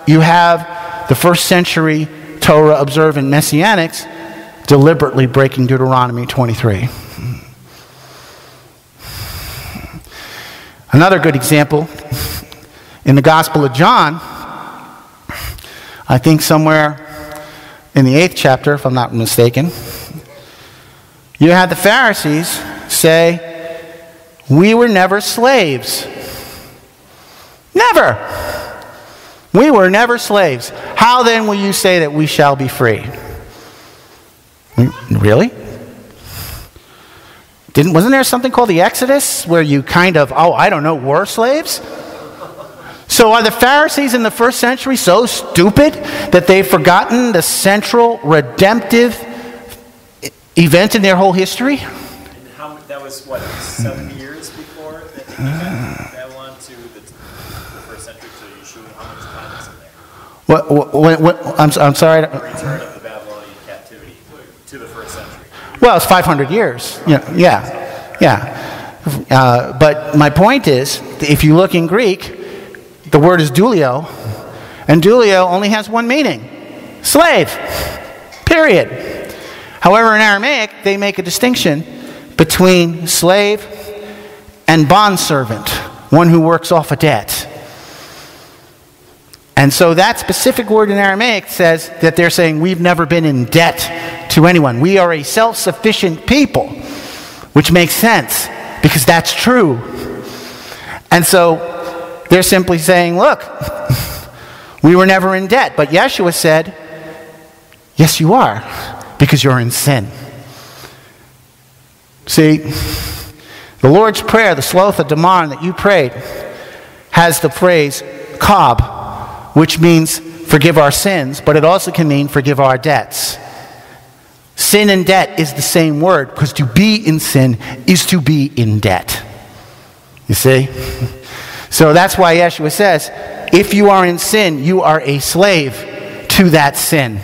you have the first century Torah observant Messianics deliberately breaking Deuteronomy 23. Another good example in the Gospel of John, I think somewhere in the 8th chapter, if I'm not mistaken, you had the Pharisees say, we were never slaves. Never. We were never slaves. How then will you say that we shall be free? Really? Wasn't there something called the Exodus where you kind of, were slaves? So are the Pharisees in the first century so stupid that they've forgotten the central redemptive event in their whole history? And that was, 70 years before that they came out of Babylon to the first century to Yeshua? How much time is in there? I'm sorry. The return of the Babylonian captivity to the first century. Well, it's 500 years. Yeah. But my point is, if you look in Greek, the word is doulio, and doulio only has one meaning. Slave. Period. However, in Aramaic, they make a distinction between slave and bondservant, one who works off a debt. And so that specific word in Aramaic says that they're saying we've never been in debt to anyone. We are a self-sufficient people, which makes sense because that's true. And so they're simply saying, look, we were never in debt. But Yeshua said, yes, you are, because you're in sin. See, the Lord's Prayer, the Sloth of Daman that you prayed, has the phrase Kab, which means forgive our sins, but it also can mean forgive our debts. Sin and debt is the same word, because to be in sin is to be in debt. You see? So that's why Yeshua says, if you are in sin, you are a slave to that sin.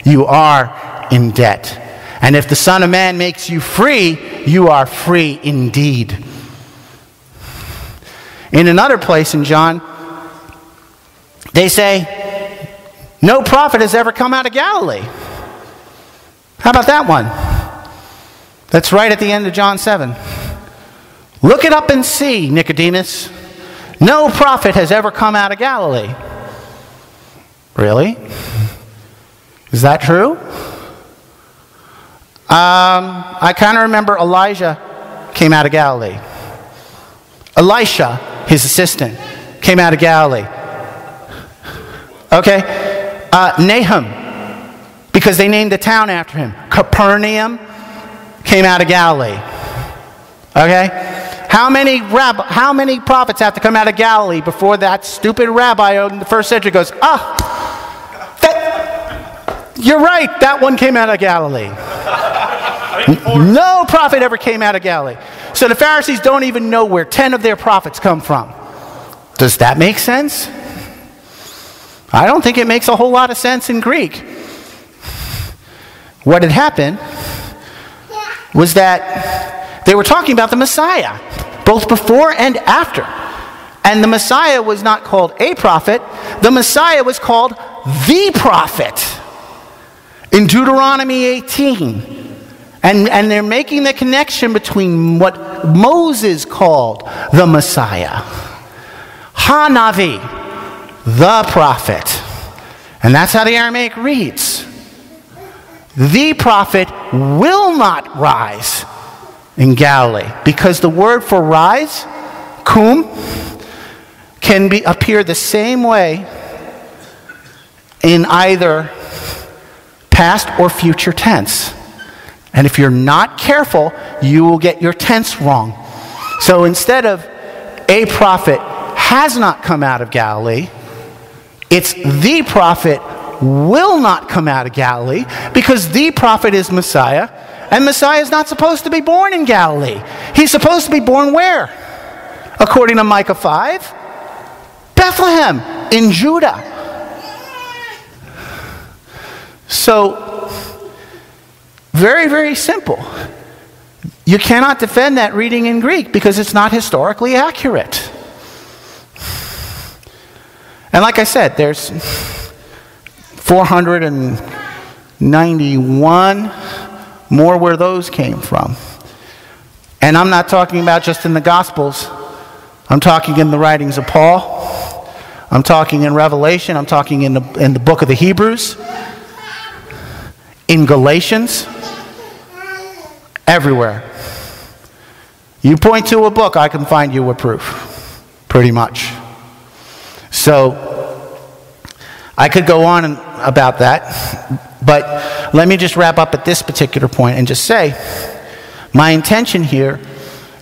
You are in debt. And if the Son of Man makes you free, you are free indeed. In another place in John, they say, no prophet has ever come out of Galilee. How about that one? That's right at the end of John 7. Look it up and see, Nicodemus. No prophet has ever come out of Galilee. Really? Is that true? I kind of remember Elijah came out of Galilee. Elisha, his assistant, came out of Galilee. Okay? Nahum, because they named the town after him. Capernaum came out of Galilee. Okay? How many prophets have to come out of Galilee before that stupid rabbi in the first century goes, you're right, that one came out of Galilee. No prophet ever came out of Galilee. So the Pharisees don't even know where 10 of their prophets come from. Does that make sense? I don't think it makes a whole lot of sense in Greek. What had happened was that they were talking about the Messiah, both before and after. And the Messiah was not called a prophet. The Messiah was called the prophet in Deuteronomy 18. And they're making the connection between what Moses called the Messiah. Hanavi, the prophet. And that's how the Aramaic reads. The prophet will not rise in Galilee. Because the word for rise, kum, can appear the same way in either past or future tense. And if you're not careful, you will get your tense wrong. So instead of a prophet has not come out of Galilee, it's the prophet will not come out of Galilee, because the prophet is Messiah, and Messiah is not supposed to be born in Galilee. He's supposed to be born where? According to Micah 5, Bethlehem in Judah. So, very, very simple. You cannot defend that reading in Greek because it's not historically accurate. And like I said, there's 491 more where those came from. And I'm not talking about just in the Gospels. I'm talking in the writings of Paul. I'm talking in Revelation. I'm talking in the book of the Hebrews. In Galatians. Everywhere. You point to a book, I can find you a proof. Pretty much. So, I could go on about that, but let me just wrap up at this particular point and just say, my intention here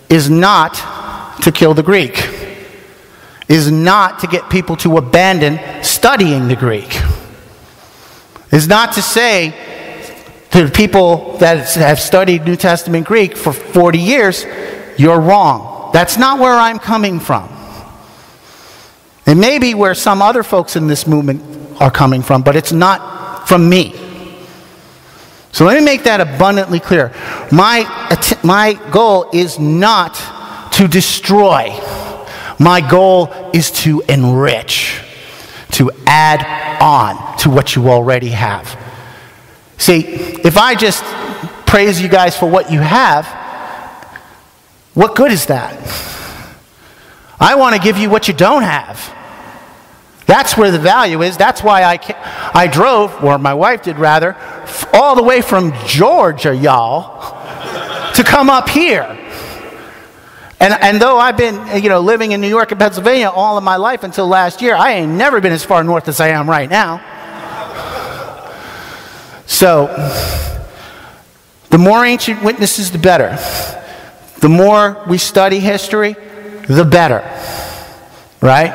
is not to kill the Greek, is not to get people to abandon studying the Greek, is not to say to people that have studied New Testament Greek for 40 years, you're wrong. That's not where I'm coming from. It may be where some other folks in this movement are coming from, but it's not from me. So let me make that abundantly clear. My goal is not to destroy. My goal is to enrich, to add on to what you already have. See, if I just praise you guys for what you have, what good is that? I want to give you what you don't have. That's where the value is. That's why I drove, or my wife did rather, all the way from Georgia, y'all, to come up here. And though I've been, living in New York and Pennsylvania all of my life until last year, I ain't never been as far north as I am right now. So, the more ancient witnesses, the better. The more we study history, the better. Right?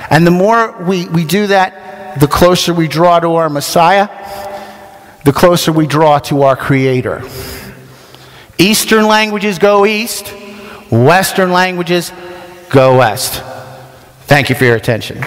And the more we do that, the closer we draw to our Messiah, the closer we draw to our Creator. Eastern languages go east, Western languages go west. Thank you for your attention.